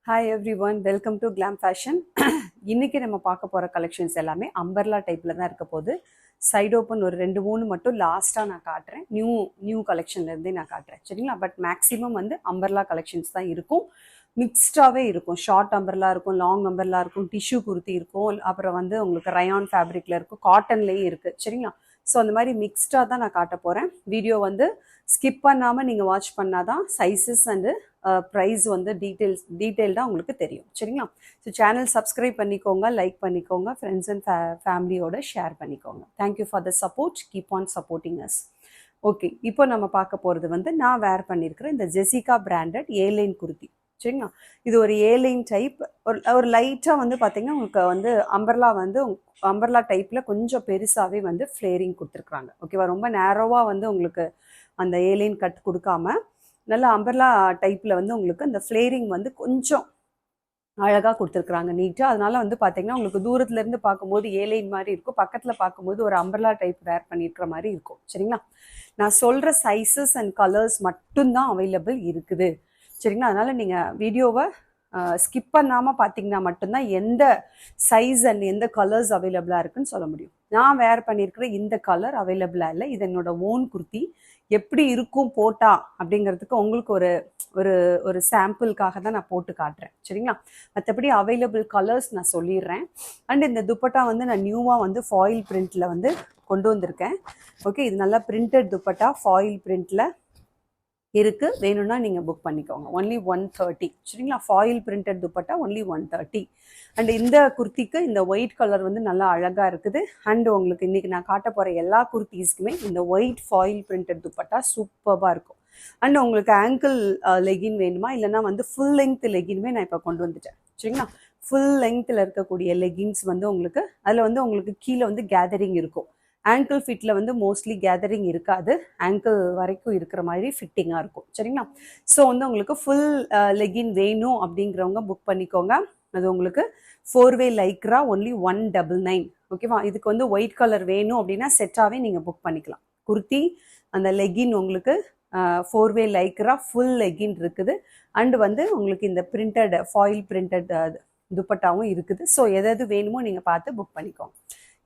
Hi everyone, welcome to Glam Fashion. இன்னைக்கு நம்ம பார்க்க போற கலெக்ஷன்ஸ் எல்லாமே அம்பர்லா டைப்ல தான் இருக்க போகுது. சைடு ஓப்பன் ஒரு 2-3 மட்டும் லாஸ்டா நான் காட்டுறேன். நியூ கலெக்ஷன்ல இருந்தே நான் காட்டுறேன். சரிங்களா? பட் மேக்ஸிமம் வந்து அம்பர்லா கலெக்ஷன்ஸ் தான் இருக்கும். மிக்ஸ்டாவே இருக்கும். ஷார்ட் அம்பர்லா இருக்கும், லாங் அம்பர்லா இருக்கும், டிஷ்யூ குர்த்தி இருக்கும், அப்புறம் வந்து உங்களுக்கு ரயான் ஃபேப்ரிக்ல இருக்கும், காட்டன்லயும் இருக்கு. சரிங்களா? ஸோ அந்த மாதிரி மிக்ஸ்டாக தான் நான் காட்ட போகிறேன். வீடியோ வந்து ஸ்கிப் பண்ணாமல் நீங்கள் வாட்ச் பண்ணாதான் சைஸஸ் அண்டு ப்ரைஸ் வந்து டீட்டெயில்டாக உங்களுக்கு தெரியும். சரிங்களா? ஸோ சேனல் சப்ஸ்கிரைப் பண்ணிக்கோங்க, லைக் பண்ணிக்கோங்க, ஃப்ரெண்ட்ஸ் அண்ட் ஃபேமிலியோட ஷேர் பண்ணிக்கோங்க. Thank you for the support, keep on supporting us. Okay, இப்போ நம்ம பார்க்க போகிறது வந்து நான் வேர் பண்ணியிருக்கிற இந்த ஜெசிகா பிராண்டட் ஏலைன் குர்த்தி. சரிங்களா? இது ஒரு ஏலைன் டைப். ஒரு லைட்டாக வந்து பார்த்தீங்கன்னா உங்களுக்கு வந்து அம்பர்லா டைப்பில் கொஞ்சம் பெருசாகவே வந்து ஃப்ளேரிங் கொடுத்துருக்குறாங்க. ஓகேவா? ரொம்ப நேரோவாக வந்து உங்களுக்கு அந்த ஏலைன் கட் கொடுக்காம நல்ல அம்பர்லா டைப்பில் வந்து உங்களுக்கு அந்த ஃப்ளேரிங் வந்து கொஞ்சம் அழகாக கொடுத்துருக்குறாங்க, நீட்டாக. அதனால வந்து பார்த்தீங்கன்னா உங்களுக்கு தூரத்துலேருந்து பார்க்கும்போது ஏலைன் மாதிரி இருக்கும், பக்கத்தில் பார்க்கும்போது ஒரு அம்பர்லா டைப் வேர் பண்ணியிருக்கிற மாதிரி இருக்கும். சரிங்களா? நான் சொல்கிற சைஸஸ் அண்ட் கலர்ஸ் மட்டும்தான் அவைலபிள் இருக்குது. சரிங்களா? அதனால் நீங்கள் வீடியோவை ஸ்கிப் பண்ணாமல் பார்த்தீங்கன்னா மட்டும்தான் எந்த சைஸ் அண்ட் எந்த கலர்ஸ் அவைலபிளாக இருக்குன்னு சொல்ல முடியும். நான் வேர் பண்ணியிருக்கிற இந்த கலர் அவைலபிளாக இல்லை. இது என்னோட ஓன் குர்த்தி. எப்படி இருக்கும் போட்டா அப்படிங்கிறதுக்கு உங்களுக்கு ஒரு ஒரு ஒரு சாம்பிளுக்காக தான் நான் போட்டு காட்டுறேன். சரிங்களா? மற்றபடி அவைலபிள் கலர்ஸ் நான் சொல்லிடுறேன். அண்ட் இந்த துப்பட்டா வந்து நான் நியூவாக வந்து ஃபாயில் பிரிண்டில் வந்து கொண்டு வந்திருக்கேன். ஓகே, இது நல்லா பிரிண்டட் துப்பட்டா ஃபாயில் பிரிண்டில் இருக்கு. வேணும்னா நீங்க புக் பண்ணிக்கோங்க. ஒன்லி 130. சரிங்களா? Foil printed dupatta only 130. And இந்த குர்த்திக்கு இந்த ஒயிட் கலர் வந்து நல்லா அழகா இருக்குது. அண்ட் உங்களுக்கு இன்னைக்கு நான் காட்ட போற எல்லா குர்த்திஸ்க்குமே இந்த ஒயிட் ஃபாயில் பிரிண்டட் துப்பட்டா சூப்பர்பா இருக்கும். அண்ட் உங்களுக்கு ஆங்கிள் லெகின் வேணுமா, இல்லைன்னா வந்து ஃபுல் லெங்த் லெகின்மே நான் இப்போ கொண்டு வந்துட்டேன். சரிங்களா? ஃபுல் லெங்த்தில் இருக்கக்கூடிய லெகின்ஸ் வந்து உங்களுக்கு அதில் வந்து உங்களுக்கு கீழே வந்து கேதரிங் இருக்கும். ஆங்கிள் ஃபிட்டில் வந்து மோஸ்ட்லி கேதரிங் இருக்காது, ஆங்கிள் வரைக்கும் இருக்கிற மாதிரி ஃபிட்டிங்காக இருக்கும். சரிங்களா? ஸோ வந்து உங்களுக்கு ஃபுல் லெகின் வேணும் அப்படிங்கிறவங்க புக் பண்ணிக்கோங்க. அது உங்களுக்கு 4-வே லைக்ரா ஒன்லி 199. ஓகேவா? இதுக்கு வந்து ஒயிட் கலர் வேணும் அப்படின்னா செட்டாகவே நீங்கள் புக் பண்ணிக்கலாம். குர்த்தி அந்த லெகின் உங்களுக்கு 4-வே லைக்ரா ஃபுல் லெகின் இருக்குது. அண்டு வந்து உங்களுக்கு இந்த பிரிண்டட் ஃபாயில் பிரிண்டட் துப்பட்டாவும் இருக்குது. ஸோ எது வேணுமோ நீங்கள் பார்த்து புக் பண்ணிக்கோங்க.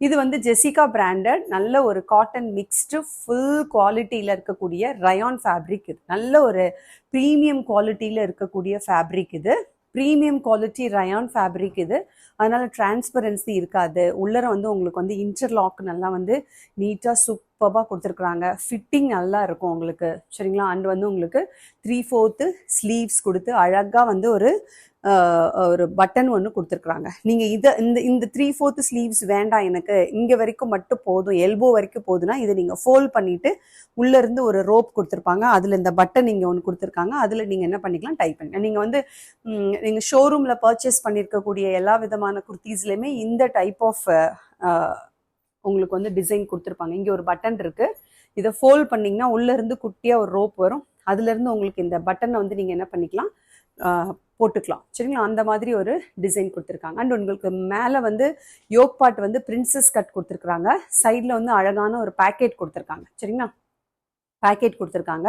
இது வந்து ஜெசிகா பிராண்டட் நல்ல ஒரு காட்டன் மிக்ஸ்டு ஃபுல் குவாலிட்டியில் இருக்கக்கூடிய ரயான் ஃபேப்ரிக். இது நல்ல ஒரு ப்ரீமியம் குவாலிட்டியில் இருக்கக்கூடிய ஃபேப்ரிக். இது ப்ரீமியம் குவாலிட்டி ரயான் ஃபேப்ரிக். இது அதனால டிரான்ஸ்பரன்சி இருக்காது. உள்ளர வந்து உங்களுக்கு வந்து இன்டர்லாக் நல்லா வந்து நீட்டாக சூப்பராக கொடுத்துருக்குறாங்க. ஃபிட்டிங் நல்லா இருக்கும் உங்களுக்கு. சரிங்களா? அண்ட் வந்து உங்களுக்கு 3/4 ஸ்லீவ்ஸ் கொடுத்து அழகாக வந்து ஒரு பட்டன் ஒன்று கொடுத்துருக்குறாங்க. நீங்கள் இந்த 3/4 ஸ்லீவ்ஸ் வேண்டாம், எனக்கு இங்கே வரைக்கும் மட்டும் போதும், எல்போ வரைக்கும் போதுன்னா இதை நீங்கள் ஃபோல்ட் பண்ணிவிட்டு உள்ளேருந்து ஒரு ரோப் கொடுத்துருப்பாங்க, அதில் இந்த பட்டன் இங்கே ஒன்று கொடுத்துருக்காங்க, அதில் நீங்கள் என்ன பண்ணிக்கலாம், டைப் பண்ணிக்கலாம். நீங்கள் வந்து நீங்கள் ஷோரூமில் பர்ச்சேஸ் பண்ணியிருக்கக்கூடிய எல்லா விதமான குர்த்தீஸ்லையுமே இந்த டைப் ஆஃப் உங்களுக்கு வந்து டிசைன் கொடுத்துருப்பாங்க. இங்கே ஒரு பட்டன் இருக்குது, இதை ஃபோல்ட் பண்ணிங்கன்னா உள்ளேருந்து குட்டியாக ஒரு ரோப் வரும், அதுலேருந்து உங்களுக்கு இந்த பட்டனை வந்து நீங்கள் என்ன பண்ணிக்கலாம், போட்டுக்கலாம். சரிங்களா? அந்த மாதிரி ஒரு டிசைன் கொடுத்துருக்காங்க. அண்ட் உங்களுக்கு மேலே வந்து யோக் பார்ட் வந்து பிரின்சஸ் கட் கொடுத்துருக்குறாங்க. சைடில் வந்து அழகான ஒரு பேக்கெட் கொடுத்துருக்காங்க. சரிங்களா? பேக்கெட் கொடுத்துருக்காங்க.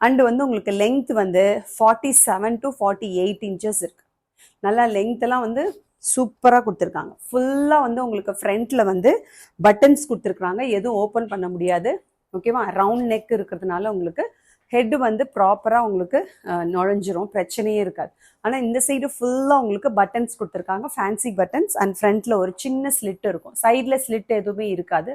அண்டு வந்து உங்களுக்கு லெங்த் வந்து 47 to 48 இன்ச்சஸ் இருக்கு. நல்லா லெங்த்தெல்லாம் வந்து சூப்பராக கொடுத்துருக்காங்க. ஃபுல்லாக வந்து உங்களுக்கு ஃப்ரண்ட்டில் வந்து பட்டன்ஸ் கொடுத்துருக்குறாங்க, எதுவும் ஓப்பன் பண்ண முடியாது. ஓகேவா? ரவுண்ட் நெக் இருக்கிறதுனால உங்களுக்கு ஹெட் வந்து ப்ராப்பராக உங்களுக்கு நுழைஞ்சிரும், பிரச்சனையே இருக்காது. ஆனால் இந்த சைடு ஃபுல்லாக உங்களுக்கு பட்டன்ஸ் கொடுத்துருக்காங்க, ஃபேன்சி பட்டன்ஸ். அண்ட் ஃப்ரண்ட்டில் ஒரு சின்ன ஸ்லிட் இருக்கும், சைடில் ஸ்லிட் எதுவுமே இருக்காது.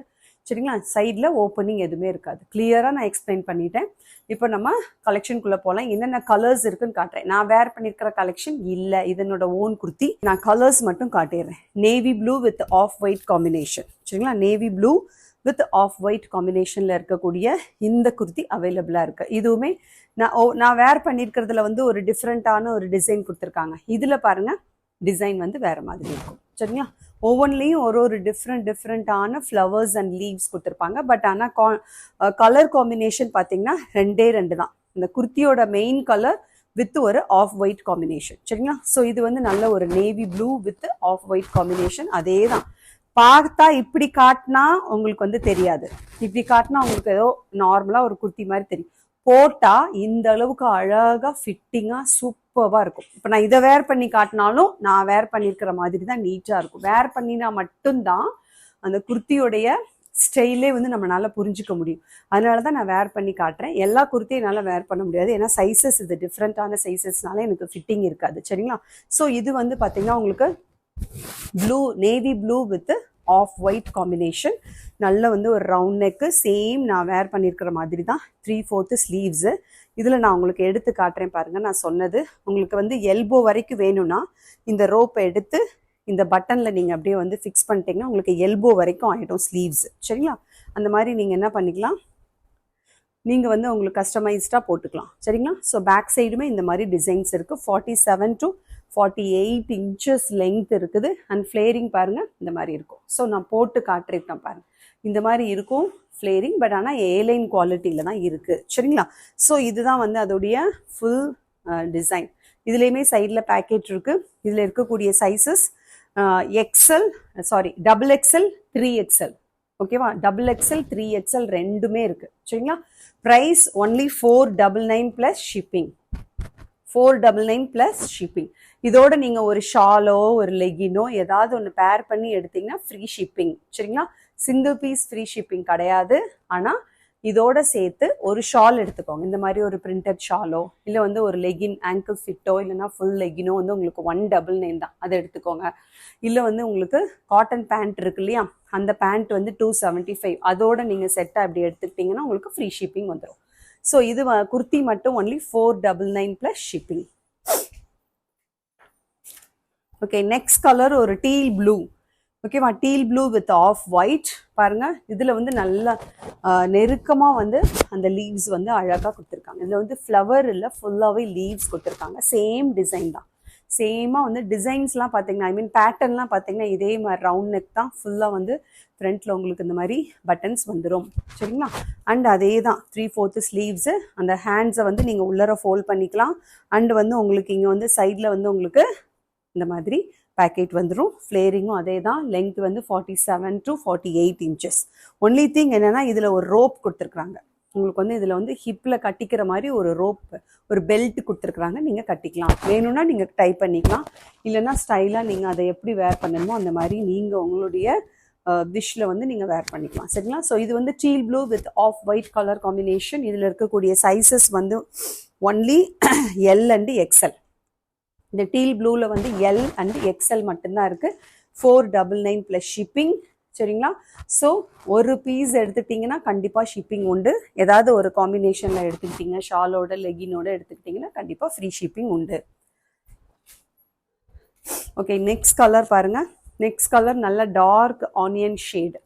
சரிங்களா? சைடில் ஓப்பனிங் எதுவுமே இருக்காது. கிளியராக நான் எக்ஸ்பிளைன் பண்ணிட்டேன். இப்போ நம்ம கலெக்ஷனுக்குள்ளே போகலாம். என்னென்ன கலர்ஸ் இருக்குன்னு காட்டுறேன். நான் வேர் பண்ணியிருக்கிற கலெக்ஷன் இல்லை, இதனோட ஓன் குர்த்தி. நான் கலர்ஸ் மட்டும் காட்டிடுறேன். Navy blue with off white combination. சரிங்களா? Navy blue with off white காம்பினேஷனில் இருக்கக்கூடிய இந்த குர்த்தி அவைலபிளாக இருக்குது. இதுவுமே நான் வேர் பண்ணியிருக்கிறதுல வந்து ஒரு டிஃப்ரெண்ட்டான ஒரு டிசைன் கொடுத்துருக்காங்க. இதில் பாருங்கள், டிசைன் வந்து வேறு மாதிரி இருக்கும். சரிங்களா? ஒவ்வொன்றிலையும் ஒரு டிஃப்ரெண்ட்டான ஃப்ளவர்ஸ் அண்ட் லீவ்ஸ் கொடுத்துருப்பாங்க. பட் ஆனால் கலர் காம்பினேஷன் பார்த்தீங்கன்னா 2 தான். இந்த குர்த்தியோட மெயின் கலர் வித் ஒரு ஆஃப் ஒயிட் காம்பினேஷன். சரிங்களா? ஸோ இது வந்து நல்ல ஒரு navy blue with off white combination. அதே தான் பார்த்தா இப்படி காட்டினா உங்களுக்கு வந்து தெரியாது, இப்படி காட்டினா உங்களுக்கு ஏதோ நார்மலாக ஒரு குர்த்தி மாதிரி தெரியும். போட்டா இந்த அளவுக்கு அழகா ஃபிட்டிங்கா சூப்பர்வா இருக்கும். இப்போ நான் இதை வேர் பண்ணி காட்டினாலும் நான் வேர் பண்ணியிருக்கிற மாதிரி தான் நீட்டா இருக்கும். வேர் பண்ணினா மட்டும்தான் அந்த குர்த்தியோடைய ஸ்டைலே வந்து நம்மளால புரிஞ்சுக்க முடியும். அதனால தான் நான் வேர் பண்ணி காட்டுறேன். எல்லா குர்த்தியும் என்னால் வேர் பண்ண முடியாது, ஏன்னா சைஸஸ் இது டிஃப்ரெண்ட்டான சைஸஸ்னால எனக்கு ஃபிட்டிங் இருக்காது. சரிங்களா? ஸோ இது வந்து பார்த்தீங்கன்னா உங்களுக்கு blue, navy blue with off white combination. நல்ல வந்து ஒரு ரவுண்ட் நெக்கு, சேம் நான் வேர் பண்ணியிருக்கிற மாதிரி தான் 3/4 ஸ்லீவ்ஸு. இதில் நான் உங்களுக்கு எடுத்து காட்டுறேன் பாருங்கள். நான் சொன்னது உங்களுக்கு வந்து எல்போ வரைக்கும் வேணும்னா இந்த ரோப்பை எடுத்து இந்த பட்டனில் நீங்கள் அப்படியே வந்து ஃபிக்ஸ் பண்ணிட்டீங்கன்னா உங்களுக்கு எல்போ வரைக்கும் ஆகிடும் ஸ்லீவ்ஸ். சரிங்களா? அந்த மாதிரி நீங்கள் என்ன பண்ணிக்கலாம், நீங்கள் வந்து உங்களுக்கு கஸ்டமைஸ்டாக போட்டுக்கலாம். சரிங்களா? ஸோ பேக் சைடுமே இந்த மாதிரி டிசைன்ஸ் இருக்குது. 47 to 48 inches லெங்த் இருக்குது. அண்ட் ஃப்ளேரிங் பாருங்கள் இந்த மாதிரி இருக்கும். ஸோ நான் போட்டு காட்டுறேன் பாருங்கள், இந்த மாதிரி இருக்கும் ஃப்ளேரிங். பட் ஆனால் ஏலைன் குவாலிட்டியில் தான் இருக்குது. சரிங்களா? ஸோ இதுதான் வந்து அதோடைய ஃபுல் டிசைன். இதுலேயுமே சைடில் பேக்கெட் இருக்குது. இதில் இருக்கக்கூடிய sizes XL, sorry XXL 3XL. ஓகேவா? XXL 3XL ரெண்டுமே இருக்குது. சரிங்களா? Price only 499 plus shipping. 499 plus shipping. இதோட நீங்கள் ஒரு ஷாலோ ஒரு லெகினோ ஏதாவது ஒன்று பேர் பண்ணி எடுத்தீங்கன்னா ஃப்ரீ ஷிப்பிங். சரிங்களா? சிங்கிள் பீஸ் ஃப்ரீ ஷிப்பிங் கிடையாது. ஆனால் இதோட சேர்த்து ஒரு ஷால் எடுத்துக்கோங்க. இந்த மாதிரி ஒரு பிரிண்டட் ஷாலோ இல்லை வந்து ஒரு லெகின் ஆங்கிள் ஃபிட்டோ இல்லைன்னா ஃபுல் லெகினோ வந்து உங்களுக்கு 199 தான், அதை எடுத்துக்கோங்க. இல்லை வந்து உங்களுக்கு காட்டன் பேண்ட் இருக்கு இல்லையா, அந்த பேண்ட் வந்து 275, அதோட நீங்கள் செட்டாக அப்படி எடுத்துக்கிட்டிங்கன்னா உங்களுக்கு ஃப்ரீ ஷிப்பிங் வந்துடும். ஸோ இது குர்த்தி மட்டும் only 499 plus shipping. Okay, next colour ஒரு டீல் ப்ளூ. ஓகேவா? Teal blue with off white. பாருங்க, இதில் வந்து நல்லா நெருக்கமாக வந்து அந்த லீவ்ஸ் வந்து அழகாக கொடுத்துருக்காங்க. இதில் வந்து ஃப்ளவர் இல்லை, ஃபுல்லாகவே லீவ்ஸ் கொடுத்துருக்காங்க. சேம் டிசைன் தான். சேமாக வந்து டிசைன்ஸ்லாம் பார்த்தீங்கன்னா, ஐ மீன் பேட்டர்ன்லாம் பார்த்தீங்கன்னா இதே மாதிரி ரவுண்ட் நெக் தான். ஃபுல்லாக வந்து ஃப்ரண்ட்டில் உங்களுக்கு இந்த மாதிரி பட்டன்ஸ் வந்துடும். சரிங்களா? அண்ட் அதே தான் 3/4 ஸ்லீவ்ஸு. அந்த ஹேண்ட்ஸை வந்து நீங்கள் உள்ளர ஃபோல்ட் பண்ணிக்கலாம். அண்ட் வந்து உங்களுக்கு இங்கே வந்து சைடில் வந்து உங்களுக்கு இந்த மாதிரி பேக்கெட் வந்துடும். ஃப்ளேரிங்கும் அதே தான். லெங்த் வந்து 47 to 48 inches. ஒன்லி திங் என்னென்னா இதில் ஒரு ரோப் கொடுத்துருக்குறாங்க. உங்களுக்கு வந்து இதில் வந்து ஹிப்பில் கட்டிக்கிற மாதிரி ஒரு ரோப், ஒரு பெல்ட் கொடுத்துருக்குறாங்க. நீங்கள் கட்டிக்கலாம். வேணும்னா நீங்கள் டை பண்ணிக்கலாம். இல்லைன்னா ஸ்டைலாக நீங்கள் அதை எப்படி வேர் பண்ணணுமோ அந்த மாதிரி நீங்கள் உங்களுடைய விஷில் வந்து நீங்கள் வேர் பண்ணிக்கலாம். சரிங்களா? ஸோ இது வந்து teal blue with off white colour combination. இதில் இருக்கக்கூடிய சைஸஸ் வந்து ஒன்லி எல் அண்ட் எக்ஸ்எல். இந்த டீல் ப்ளூவில் வந்து எல் அண்ட் எக்ஸ்எல் மட்டும்தான் இருக்குது. 499 ப்ளஸ் ஷிப்பிங். சரிங்களா? ஸோ ஒரு பீஸ் எடுத்துக்கிட்டிங்கன்னா கண்டிப்பாக ஷிப்பிங் உண்டு. ஏதாவது ஒரு காம்பினேஷனில் எடுத்துக்கிட்டிங்க, ஷாலோட லெகினோட எடுத்துக்கிட்டிங்கன்னா கண்டிப்பாக ஃப்ரீ ஷிப்பிங் உண்டு. ஓகே, நெக்ஸ்ட் கலர் பாருங்கள். நெக்ஸ்ட் கலர் நல்ல dark onion shade.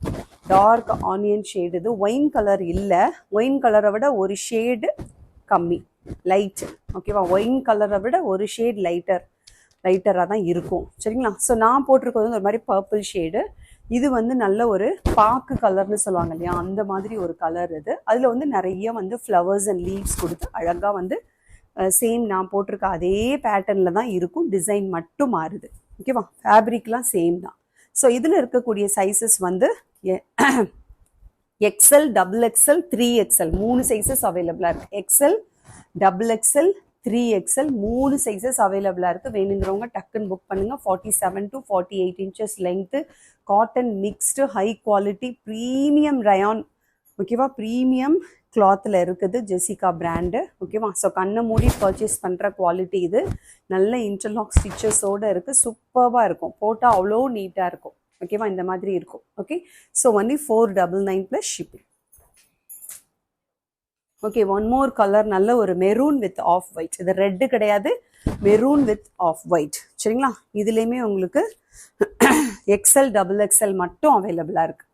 Dark onion shade. இது ஒயின் கலர் இல்லை, ஒயின் கலரை விட ஒரு ஷேடு கம்மி, லைட். ஓகேவா? ஒயின் கலரை விட ஒரு ஷேட் லைட்டராக தான் இருக்கும். சரிங்களா? ஸோ நான் போட்டிருக்கிறது வந்து ஒரு மாதிரி பர்பிள் ஷேடு. இது வந்து நல்ல ஒரு பாக்கு கலர்னு சொல்லுவாங்க இல்லையா, அந்த மாதிரி ஒரு கலர் இது. அதில் வந்து நிறைய வந்து ஃப்ளவர்ஸ் அண்ட் லீவ்ஸ் கொடுத்து அழகாக வந்து சேம் நான் போட்டிருக்க அதே பேட்டர்னில் தான் இருக்கும். டிசைன் மட்டும் மாறுது. ஓகேவா? ஃபேப்ரிக்லாம் சேம் தான். ஸோ இதில் இருக்கக்கூடிய சைஸஸ் வந்து XL, XXL, 3XL 3 சைஸஸ் அவைலபிளாக இருக்குது. XL, XXL, 3XL 3 சைஸஸ் அவைலபிளாக இருக்குது. வேணுங்கிறவங்க டக்குன்னு புக் பண்ணுங்கள். 47 to 48 inches length. Cotton mixed, high quality, premium rayon. ஓகேவா? ப்ரீமியம் கிளாத்தில் இருக்குது, ஜெசிகா பிராண்டு. ஓகேவா? ஸோ கண்ணை மூடி பர்ச்சேஸ் பண்ணுற குவாலிட்டி இது. நல்ல இன்டர்லாக் ஸ்டிச்சஸோடு இருக்குது. சூப்பராக இருக்கும். போட்டால் அவ்வளோ நீட்டாக இருக்கும். ஓகேவா? இந்த மாதிரி இருக்கும். Okay, so only 499 plus shipping. Okay, one more colour. நல்ல ஒரு மெரூன் வித் ஆஃப் ஒயிட். இது ரெட்டு கிடையாது, மெரூன் வித் ஆஃப் ஒயிட். சரிங்களா? இதுலேயுமே உங்களுக்கு XL, XXL மட்டும் அவைலபிளாக இருக்குது.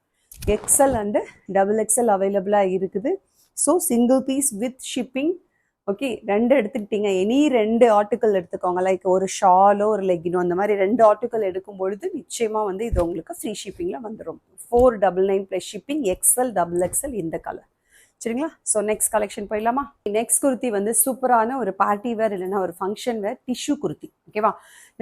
XL அண்டு XXL அவைலபிளாக இருக்குது. So single piece with shipping. Okay, ரெண்டு எடுத்துக்கிட்டீங்க, எனி 2 ஆர்டிக்கல் எடுத்துக்கோங்க. லைக் ஒரு ஷாலோ ஒரு லெகினோ அந்த மாதிரி 2 ஆர்டிக்கல் எடுக்கும் பொழுது நிச்சயமாக வந்து இது உங்களுக்கு ஃப்ரீ ஷிப்பிங்கில் வந்துடும். 499 ப்ளஸ் ஷிப்பிங். XL, XXL இந்த கலர். சரிங்களா? ஸோ நெக்ஸ்ட் கலெக்ஷன் போயிடலாமா? நெக்ஸ்ட் குர்த்தி வந்து சூப்பரான ஒரு பார்ட்டி வேர் இல்லைன்னா ஒரு ஃபங்க்ஷன் வேர் டிஷ்யூ குர்த்தி. ஓகேவா?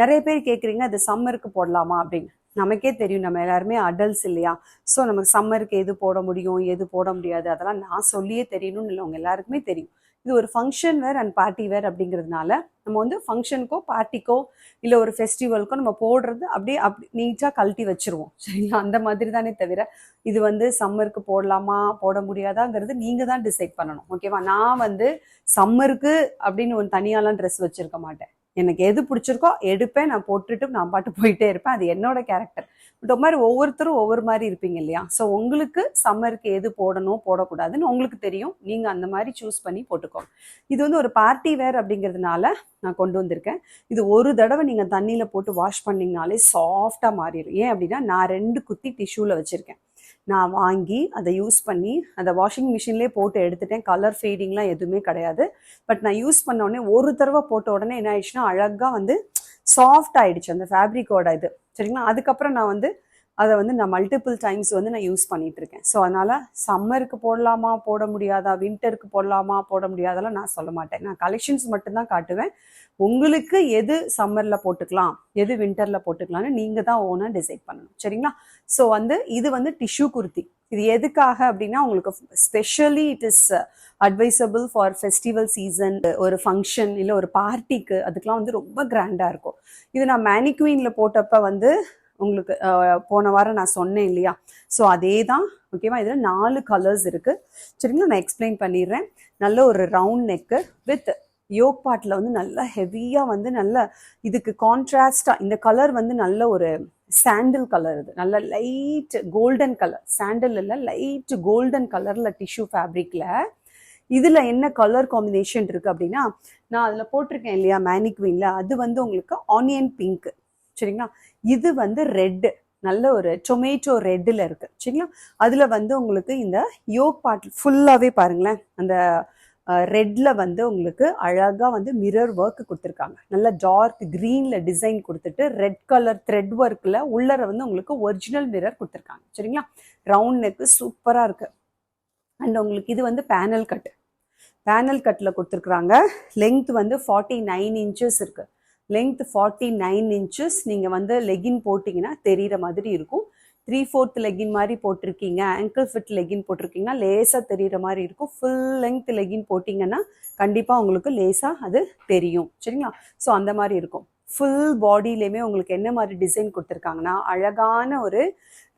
நிறைய பேர் கேட்குறீங்க அது சம்மருக்கு போடலாமா அப்படின்னு. நமக்கே தெரியும், நம்ம எல்லாருமே அடல்ட்ஸ் இல்லையா? ஸோ நமக்கு சம்மருக்கு எது போட முடியும் எது போட முடியாது அதெல்லாம் நான் சொல்லியே தெரியணும்னு இல்லை, அவங்க எல்லாருக்குமே தெரியும். இது ஒரு function where and party wear அப்படிங்கிறதுனால நம்ம வந்து ஃபங்க்ஷனுக்கோ பார்ட்டிக்கோ இல்லை ஒரு ஃபெஸ்டிவலுக்கோ நம்ம போடுறது அப்படியே அப்படி நீட்டாக கழட்டி வச்சிருவோம் சரிங்களா. அந்த மாதிரி தானே தவிர இது வந்து சம்மருக்கு போடலாமா போட முடியாதாங்கிறது நீங்கள் தான் டிசைட் பண்ணணும் ஓகேவா. நான் வந்து சம்மருக்கு அப்படின்னு ஒரு தனியாலாம் ட்ரெஸ் வச்சிருக்க மாட்டேன். எனக்கு எது பிடிச்சிருக்கோ எடுப்பேன், நான் போட்டுட்டு நான் பாட்டு போயிட்டே இருப்பேன். அது என்னோட கேரக்டர். பட் ஒரு மாதிரி ஒவ்வொருத்தரும் ஒவ்வொரு மாதிரி இருப்பீங்க இல்லையா. ஸோ உங்களுக்கு சம்மருக்கு எது போடணும் போடக்கூடாதுன்னு உங்களுக்கு தெரியும். நீங்கள் அந்த மாதிரி சூஸ் பண்ணி போட்டுக்கோங்க. இது வந்து ஒரு பார்ட்டி வேர் அப்படிங்கிறதுனால நான் கொண்டு வந்திருக்கேன். இது ஒரு தடவை நீங்கள் தண்ணியில் போட்டு வாஷ் பண்ணிங்கனாலே சாஃப்டாக மாறிடும். ஏன் அப்படின்னா நான் 2 குத்தி டிஷ்யூவில் வச்சுருக்கேன். நான் வாங்கி அதை யூஸ் பண்ணி அதை வாஷிங் மிஷின்லேயே போட்டு எடுத்துட்டேன். கலர் ஃபேடிங்லாம் எதுவுமே கிடையாது. பட் நான் யூஸ் பண்ண உடனே ஒரு தடவை போட்ட உடனே என்ன ஆயிடுச்சுன்னா அழகாக வந்து சாஃப்ட் ஆயிடுச்சு அந்த ஃபேப்ரிக்கோட இது சரிங்களா. அதுக்கப்புறம் நான் வந்து அதை வந்து நான் மல்டிபிள் டைம்ஸ் வந்து நான் யூஸ் பண்ணிட்டு இருக்கேன். ஸோ அதனால சம்மருக்கு போடலாமா போட முடியாதா, வின்டருக்கு போடலாமா போட முடியாதெல்லாம் நான் சொல்ல மாட்டேன். நான் கலெக்ஷன்ஸ் மட்டும்தான் காட்டுவேன். உங்களுக்கு எது சம்மரில் போட்டுக்கலாம் எது வின்டரில் போட்டுக்கலாம்னு நீங்கள் தான் ஓனாக டிசைட் பண்ணணும் சரிங்களா. ஸோ வந்து இது வந்து டிஷ்யூ குர்த்தி. இது எதுக்காக அப்படின்னா உங்களுக்கு specially it is advisable for festival season, ஒரு ஃபங்க்ஷன் இல்லை ஒரு பார்ட்டிக்கு, அதுக்கெலாம் வந்து ரொம்ப கிராண்டாக இருக்கும். இது நான் மேனிக்வீனில் போட்டப்போ வந்து உங்களுக்கு போன வாரம் நான் சொன்னேன் இல்லையா. ஸோ அதே தான் ஓகேவா. இதில் 4 கலர்ஸ் இருக்குது சரிங்களா. நான் எக்ஸ்பிளைன் பண்ணிடுறேன். நல்ல ஒரு ரவுண்ட் நெக்கு வித் யோக் பார்ட்டில் வந்து நல்லா ஹெவியாக வந்து நல்ல இதுக்கு கான்ட்ராஸ்டாக இந்த கலர் வந்து நல்ல ஒரு சாண்டில் கலர். இது நல்ல லைட் கோல்டன் கலர், சாண்டில் இல்லை லைட் கோல்டன் கலரில் டிஷ்யூ ஃபேப்ரிக்கில். இதில் என்ன கலர் காம்பினேஷன் இருக்குது அப்படின்னா நான் அதில் போட்டிருக்கேன் இல்லையா மேனிக்வீனில், அது வந்து உங்களுக்கு ஆனியன் பிங்க் சரிங்களா. இது வந்து ரெட்டு, நல்ல ஒரு டொமேட்டோ ரெட்டில் இருக்குது சரிங்களா. அதில் வந்து உங்களுக்கு இந்த யோக் பார்ட் ஃபுல்லாகவே பாருங்களேன் அந்த ரெட்டில் வந்து உங்களுக்கு அழகாக வந்து மிரர் ஒர்க் கொடுத்துருக்காங்க. நல்ல டார்க் க்ரீனில் டிசைன் கொடுத்துட்டு ரெட் கலர் த்ரெட் ஒர்க்கில் உள்ளர வந்து உங்களுக்கு ஒரிஜினல் மிரர் கொடுத்துருக்காங்க சரிங்களா. ரவுண்ட் நெக்கு சூப்பராக இருக்குது. அண்ட் உங்களுக்கு இது வந்து பேனல் கட்டில் கொடுத்துருக்குறாங்க. லெங்த் வந்து 49 இன்ச்சஸ் இருக்குது. Length 49 inches. நீங்கள் வந்து லெகின் போட்டிங்கன்னா தெரிகிற மாதிரி இருக்கும். 3/4 லெகின் மாதிரி போட்டிருக்கீங்க, ஆங்கிள் ஃபிட் லெகின் போட்டிருக்கீங்கன்னா லேசாக தெரிகிற மாதிரி இருக்கும். ஃபுல் லெங்த் லெகின் போட்டிங்கன்னா கண்டிப்பாக உங்களுக்கு லேசாக அது தெரியும் சரிங்களா. ஸோ அந்த மாதிரி இருக்கும். ஃபுல் பாடியிலையுமே உங்களுக்கு என்ன மாதிரி டிசைன் கொடுத்துருக்காங்கன்னா அழகான ஒரு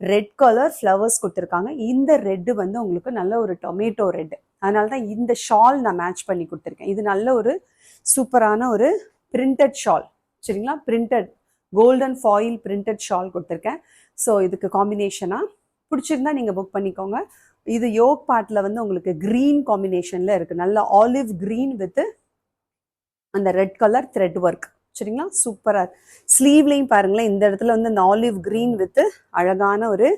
ரெட் கலர் ஃப்ளவர்ஸ் கொடுத்துருக்காங்க. இந்த ரெட்டு வந்து உங்களுக்கு நல்ல ஒரு டொமேட்டோ ரெட். அதனால தான் இந்த ஷால் நான் மேட்ச் பண்ணி கொடுத்துருக்கேன். இது நல்ல ஒரு சூப்பரான ஒரு பிரிண்டட் ஷால் சரிங்களா. Printed golden foil printed shawl கொடுத்துருக்கேன். ஸோ இதுக்கு காம்பினேஷனாக பிடிச்சிருந்தா நீங்கள் புக் பண்ணிக்கோங்க. இது யோக் பார்ட்டில் வந்து உங்களுக்கு க்ரீன் காம்பினேஷனில் இருக்குது. நல்ல ஆலிவ் க்ரீன் வித் அந்த ரெட் கலர் த்ரெட் ஒர்க் சரிங்களா. சூப்பராக ஸ்லீவ்லையும் பாருங்களேன் இந்த இடத்துல வந்து அந்த ஆலிவ் க்ரீன் வித் அழகான ஒரு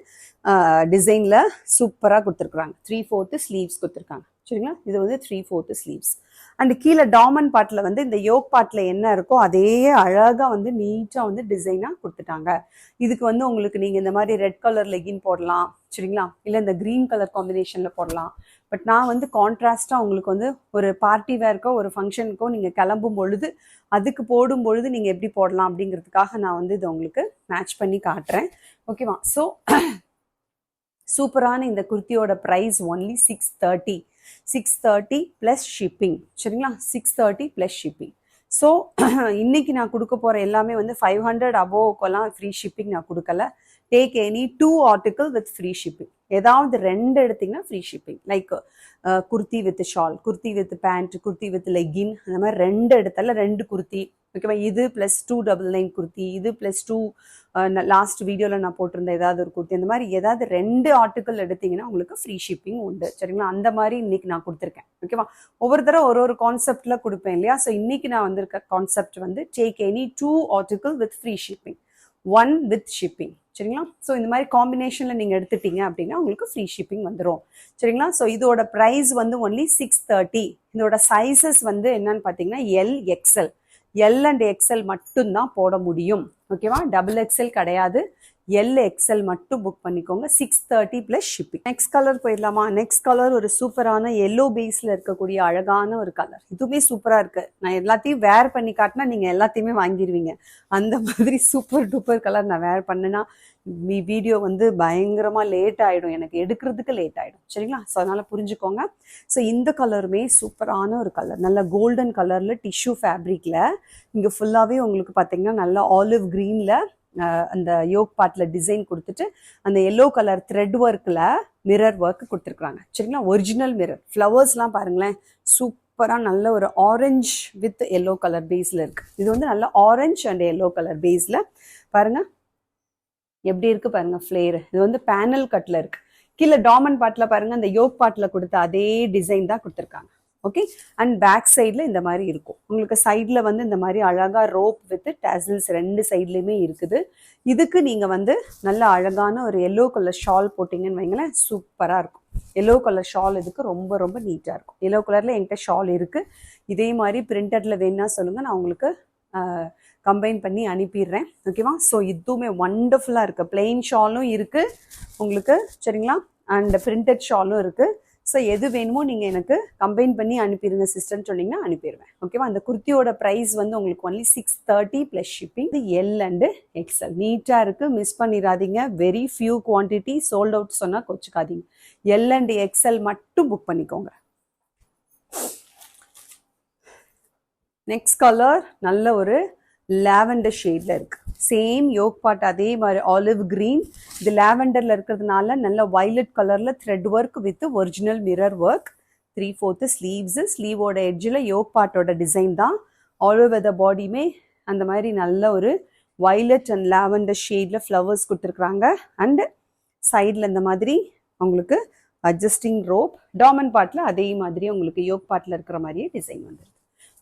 டிசைனில் சூப்பராக கொடுத்துருக்குறாங்க. 3/4 ஸ்லீவ்ஸ் கொடுத்துருக்காங்க சரிங்களா. இது வந்து 3/4 ஸ்லீவ்ஸ். அண்ட் கீழே டாமன் பார்ட்டில் வந்து இந்த யோக் பார்ட்டில் என்ன இருக்கோ அதே அழகாக வந்து நீட்டாக வந்து டிசைனாக கொடுத்துட்டாங்க. இதுக்கு வந்து உங்களுக்கு நீங்கள் இந்த மாதிரி ரெட் கலர் லெகின் போடலாம் சரிங்களா, இல்லை இந்த க்ரீன் கலர் காம்பினேஷனில் போடலாம். பட் நான் வந்து கான்ட்ராஸ்டாக உங்களுக்கு வந்து ஒரு பார்ட்டி வேர்க்கோ ஒரு ஃபங்க்ஷனுக்கோ நீங்கள் கிளம்பும் பொழுது அதுக்கு போடும் பொழுது நீங்கள் எப்படி போடலாம் அப்படிங்கிறதுக்காக நான் வந்து இதை உங்களுக்கு மேட்ச் பண்ணி காட்டுறேன் ஓகேவா. ஸோ சூப்பரான இந்த குர்த்தியோட ப்ரைஸ் ஒன்லி 630 ப்ளஸ் ஷிப்பிங் சரிங்களா. 630 ப்ளஸ் ஷிப்பிங். ஸோ இன்னைக்கு நான் கொடுக்க போகிற எல்லாமே வந்து 500 அபோவ்க்கெல்லாம் ஃப்ரீ ஷிப்பிங் நான் கொடுக்கல. Take any 2 article with free shipping. ஏதாவது 2 எடுத்திங்கன்னா free shipping. Like kurti with shawl, kurti with pant, kurti with legging, அந்த மாதிரி 2 எடுத்தால 2 குர்த்தி ஓகேவா. இது ப்ளஸ் 299 குர்த்தி, இது ப்ளஸ் 2 லாஸ்ட் வீடியோவில் நான் போட்டிருந்தேன் ஏதாவது ஒரு குர்த்தி. அந்த மாதிரி ஏதாவது 2 ஆர்டிக்கல் எடுத்திங்கன்னா உங்களுக்கு ஃப்ரீ ஷிப்பிங் உண்டு சரிங்களா. அந்த மாதிரி இன்னைக்கு நான் கொடுத்துருக்கேன் ஓகேவா. ஒவ்வொரு தடவை ஒரு கான்செப்டில் கொடுப்பேன் இல்லையா. ஸோ இன்னைக்கு நான் வந்திருக்க கான்செப்ட் வந்து take any 2 article with free shipping, 1 with shipping சரிங்களா. ஸோ இந்த மாதிரி காம்பினேஷனில் நீங்கள் எடுத்துட்டீங்க அப்படின்னா உங்களுக்கு ஃப்ரீ ஷிப்பிங் வந்துடும் சரிங்களா. ஸோ இதோட ப்ரைஸ் வந்து ஒன்லி 630. இதோட சைஸஸ் வந்து என்னன்னு பார்த்தீங்கன்னா எல் அண்ட் எக்ஸ்எல் மட்டும்தான் போட முடியும் ஓகேவா. XXL கிடையாது, எல் எக்ஸ்எல் மட்டும் புக் பண்ணிக்கோங்க. 630 ப்ளஸ் ஷிப்பிங். நெக்ஸ்ட் கலர் போயிடலாமா? நெக்ஸ்ட் கலர் ஒரு சூப்பரான எல்லோ பேஸில் இருக்கக்கூடிய அழகான ஒரு கலர். இதுவுமே சூப்பராக இருக்குது. நான் எல்லாத்தையும் வேர் பண்ணி காட்டினா நீங்கள் எல்லாத்தையுமே வாங்கிடுவீங்க. அந்த மாதிரி சூப்பர் டூப்பர் கலர் நான் வேர் பண்ணேன்னா வீடியோ வந்து பயங்கரமாக லேட் ஆகிடும், எனக்கு எடுக்கிறதுக்கு லேட் ஆகிடும். சரிங்களா? ஸோ அதனால் புரிஞ்சுக்கோங்க. ஸோ இந்த கலருமே சூப்பரான ஒரு கலர், நல்ல கோல்டன் கலரில் டிஷ்யூ ஃபேப்ரிக்கில் இங்கே ஃபுல்லாகவே உங்களுக்கு பார்த்தீங்கன்னா நல்லா ஆலிவ் க்ரீனில் அந்த யோக் பார்ட்டில் டிசைன் கொடுத்துட்டு அந்த எல்லோ கலர் த்ரெட் ஒர்க்கில் மிரர் ஒர்க் கொடுத்துருக்குறாங்க. சரிங்களா? ஒரிஜினல் மிரர் ஃப்ளவர்ஸ்லாம் பாருங்களேன், சூப்பராக நல்ல ஒரு ஆரஞ்ச் வித் எல்லோ கலர் பேஸில் இருக்குது. இது வந்து நல்ல ஆரஞ்ச் அண்ட் எல்லோ கலர் பேஸில் பாருங்கள் எப்படி இருக்குது பாருங்கள் ஃப்ளேரு. இது வந்து பேனல் கட்டில் இருக்குது. கீழே டாமண்ட் பார்ட்டில் பாருங்கள் அந்த யோக் பார்ட்டில் கொடுத்த அதே டிசைன் தான் கொடுத்துருக்காங்க. ஓகே, அண்ட் பேக் சைடில் இந்த மாதிரி இருக்கும். உங்களுக்கு சைடில் வந்து இந்த மாதிரி அழகாக ரோப் வித் டேசல்ஸ் ரெண்டு சைட்லேயுமே இருக்குது. இதுக்கு நீங்கள் வந்து நல்ல அழகான ஒரு எல்லோ கலர் ஷால் போட்டிங்கன்னு வைங்களேன், சூப்பராக இருக்கும். எல்லோ கலர் ஷால் இதுக்கு ரொம்ப ரொம்ப நீட்டாக இருக்கும். எல்லோ கலரில் என்கிட்ட ஷால் இருக்குது. இதே மாதிரி பிரிண்டடில் வேணுன்னா சொல்லுங்கள், நான் உங்களுக்கு கம்பைன் பண்ணி அனுப்பிடுறேன். ஓகேவா? ஸோ இதுவுமே ஒண்டர்ஃபுல்லாக இருக்குது. பிளெயின் ஷாலும் இருக்குது உங்களுக்கு, சரிங்களா? அண்ட் பிரிண்டட் ஷாலும் இருக்குது. ஸோ எது வேணுமோ நீங்கள் எனக்கு கம்பைன் பண்ணி அனுப்பிடுங்க சிஸ்டர்ன்னு சொன்னீங்கன்னா அனுப்பிடுவேன். ஓகேவா? அந்த குர்த்தியோட ப்ரைஸ் வந்து உங்களுக்கு ஒன்லி 630 ப்ளஸ் ஷிப்பிங். இது எல் அண்டு எக்ஸ்எல் நீட்டாக இருக்குது, மிஸ் பண்ணிடாதீங்க. Very few quantity, sold out சொன்னால் கொச்சுக்காதீங்க. எல் அண்ட் எக்ஸ்எல் மட்டும் புக் பண்ணிக்கோங்க. நெக்ஸ்ட் கலர் நல்ல ஒரு லாவெண்டர் ஷேட்ல இருக்கு. சேம் யோக் பார்ட் அதே மாதிரி ஆலிவ் கிரீன். இது லாவெண்டர்ல இருக்கிறதுனால நல்ல வயலட் கலர்ல thread work with original mirror work. 3/4 sleeves. ஸ்லீவோட எட்ஜில் யோக் பார்ட்டோட டிசைன் தான். ஆல் ஓவர் த பாடியுமே அந்த மாதிரி நல்ல ஒரு வயலட் அண்ட் லாவெண்டர் ஷேட்ல ஃப்ளவர்ஸ் கொடுத்துருக்குறாங்க. அண்ட் சைடில் இந்த மாதிரி உங்களுக்கு அட்ஜஸ்டிங் ரோப். டாமண்ட் பார்ட்டில் அதே மாதிரி உங்களுக்கு யோக் பார்ட்டில் இருக்கிற மாதிரியே டிசைன் வந்துடுது.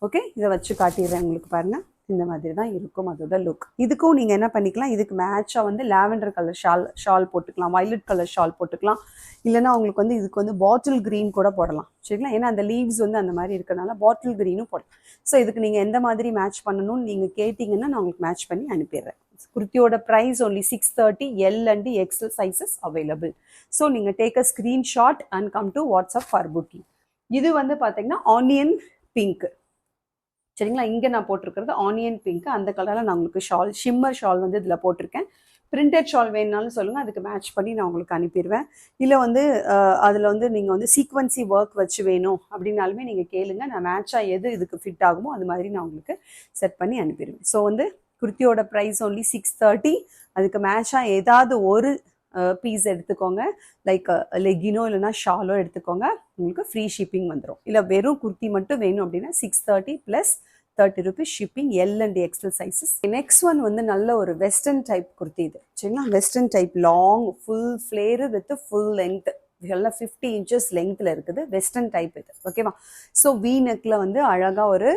ஓகே, இதை வச்சு காட்டிடுறேன் உங்களுக்கு பாருங்க. இந்த மாதிரி தான் இருக்கும் அதோட லுக். இதுக்கும் நீங்கள் என்ன பண்ணிக்கலாம், இதுக்கு மேட்சாக வந்து லாவெண்டர் கலர் ஷால் போட்டுக்கலாம், வயலட் கலர் ஷால் போட்டுக்கலாம். இல்லைன்னா உங்களுக்கு வந்து இதுக்கு வந்து பாட்டில் க்ரீன் கூட போடலாம். சரிங்களா? ஏன்னா அந்த லீவ்ஸ் வந்து அந்த மாதிரி இருக்கிறனால பாட்டில் க்ரீனும் போடலாம். ஸோ இதுக்கு நீங்கள் எந்த மாதிரி மேட்ச் பண்ணணும்னு நீங்கள் கேட்டிங்கன்னா நான் உங்களுக்கு மேட்ச் பண்ணி அனுப்பிடுறேன். குர்த்தியோட price only 630. L and XL sizes available. So நீங்கள் take a screenshot and come to WhatsApp for booking. இது வந்து பார்த்தீங்கன்னா ஆனியன் பிங்க். சரிங்களா? இங்கே நான் போட்டிருக்கிறது ஆனியன் பிங்க். அந்த கலரில் நான் உங்களுக்கு ஷால், ஷிம்மர் ஷால் வந்து இதில் போட்டிருக்கேன். பிரிண்டட் ஷால் வேணுனாலும் சொல்லுங்கள், அதுக்கு மேட்ச் பண்ணி நான் உங்களுக்கு அனுப்பிடுவேன். இல்லை வந்து அதில் வந்து நீங்கள் வந்து சீக்வன்சி ஒர்க் வச்சு வேணும் அப்படின்னாலுமே நீங்கள் கேளுங்க, நான் மேட்சாக எது இதுக்கு ஃபிட் ஆகுமோ அது மாதிரி நான் உங்களுக்கு செட் பண்ணி அனுப்பிடுவேன். ஸோ வந்து குர்த்தியோட ப்ரைஸ் ஒன்லி 630. அதுக்கு மேட்சாக ஏதாவது ஒரு பீஸ் எடுத்துக்கோங்க, லைக் லெகினோ இல்லைனா ஷாலோ எடுத்துக்கோங்க, உங்களுக்கு ஃப்ரீ ஷிப்பிங் வந்துடும். இல்லை வெறும் குர்த்தி மட்டும் வேணும் அப்படின்னா 630 plus 30 rupees shipping. L and XL sizes. Next one வந்து நல்ல ஒரு வெஸ்டர்ன் டைப் குர்த்தி. இது சரிங்களா? Western type long full flare with full length, இதெல்லாம் 50 inches லென்த்தில் இருக்குது. வெஸ்டர்ன் டைப் இது. ஓகேவா? ஸோ வி நெக்கில் வந்து அழகாக ஒரு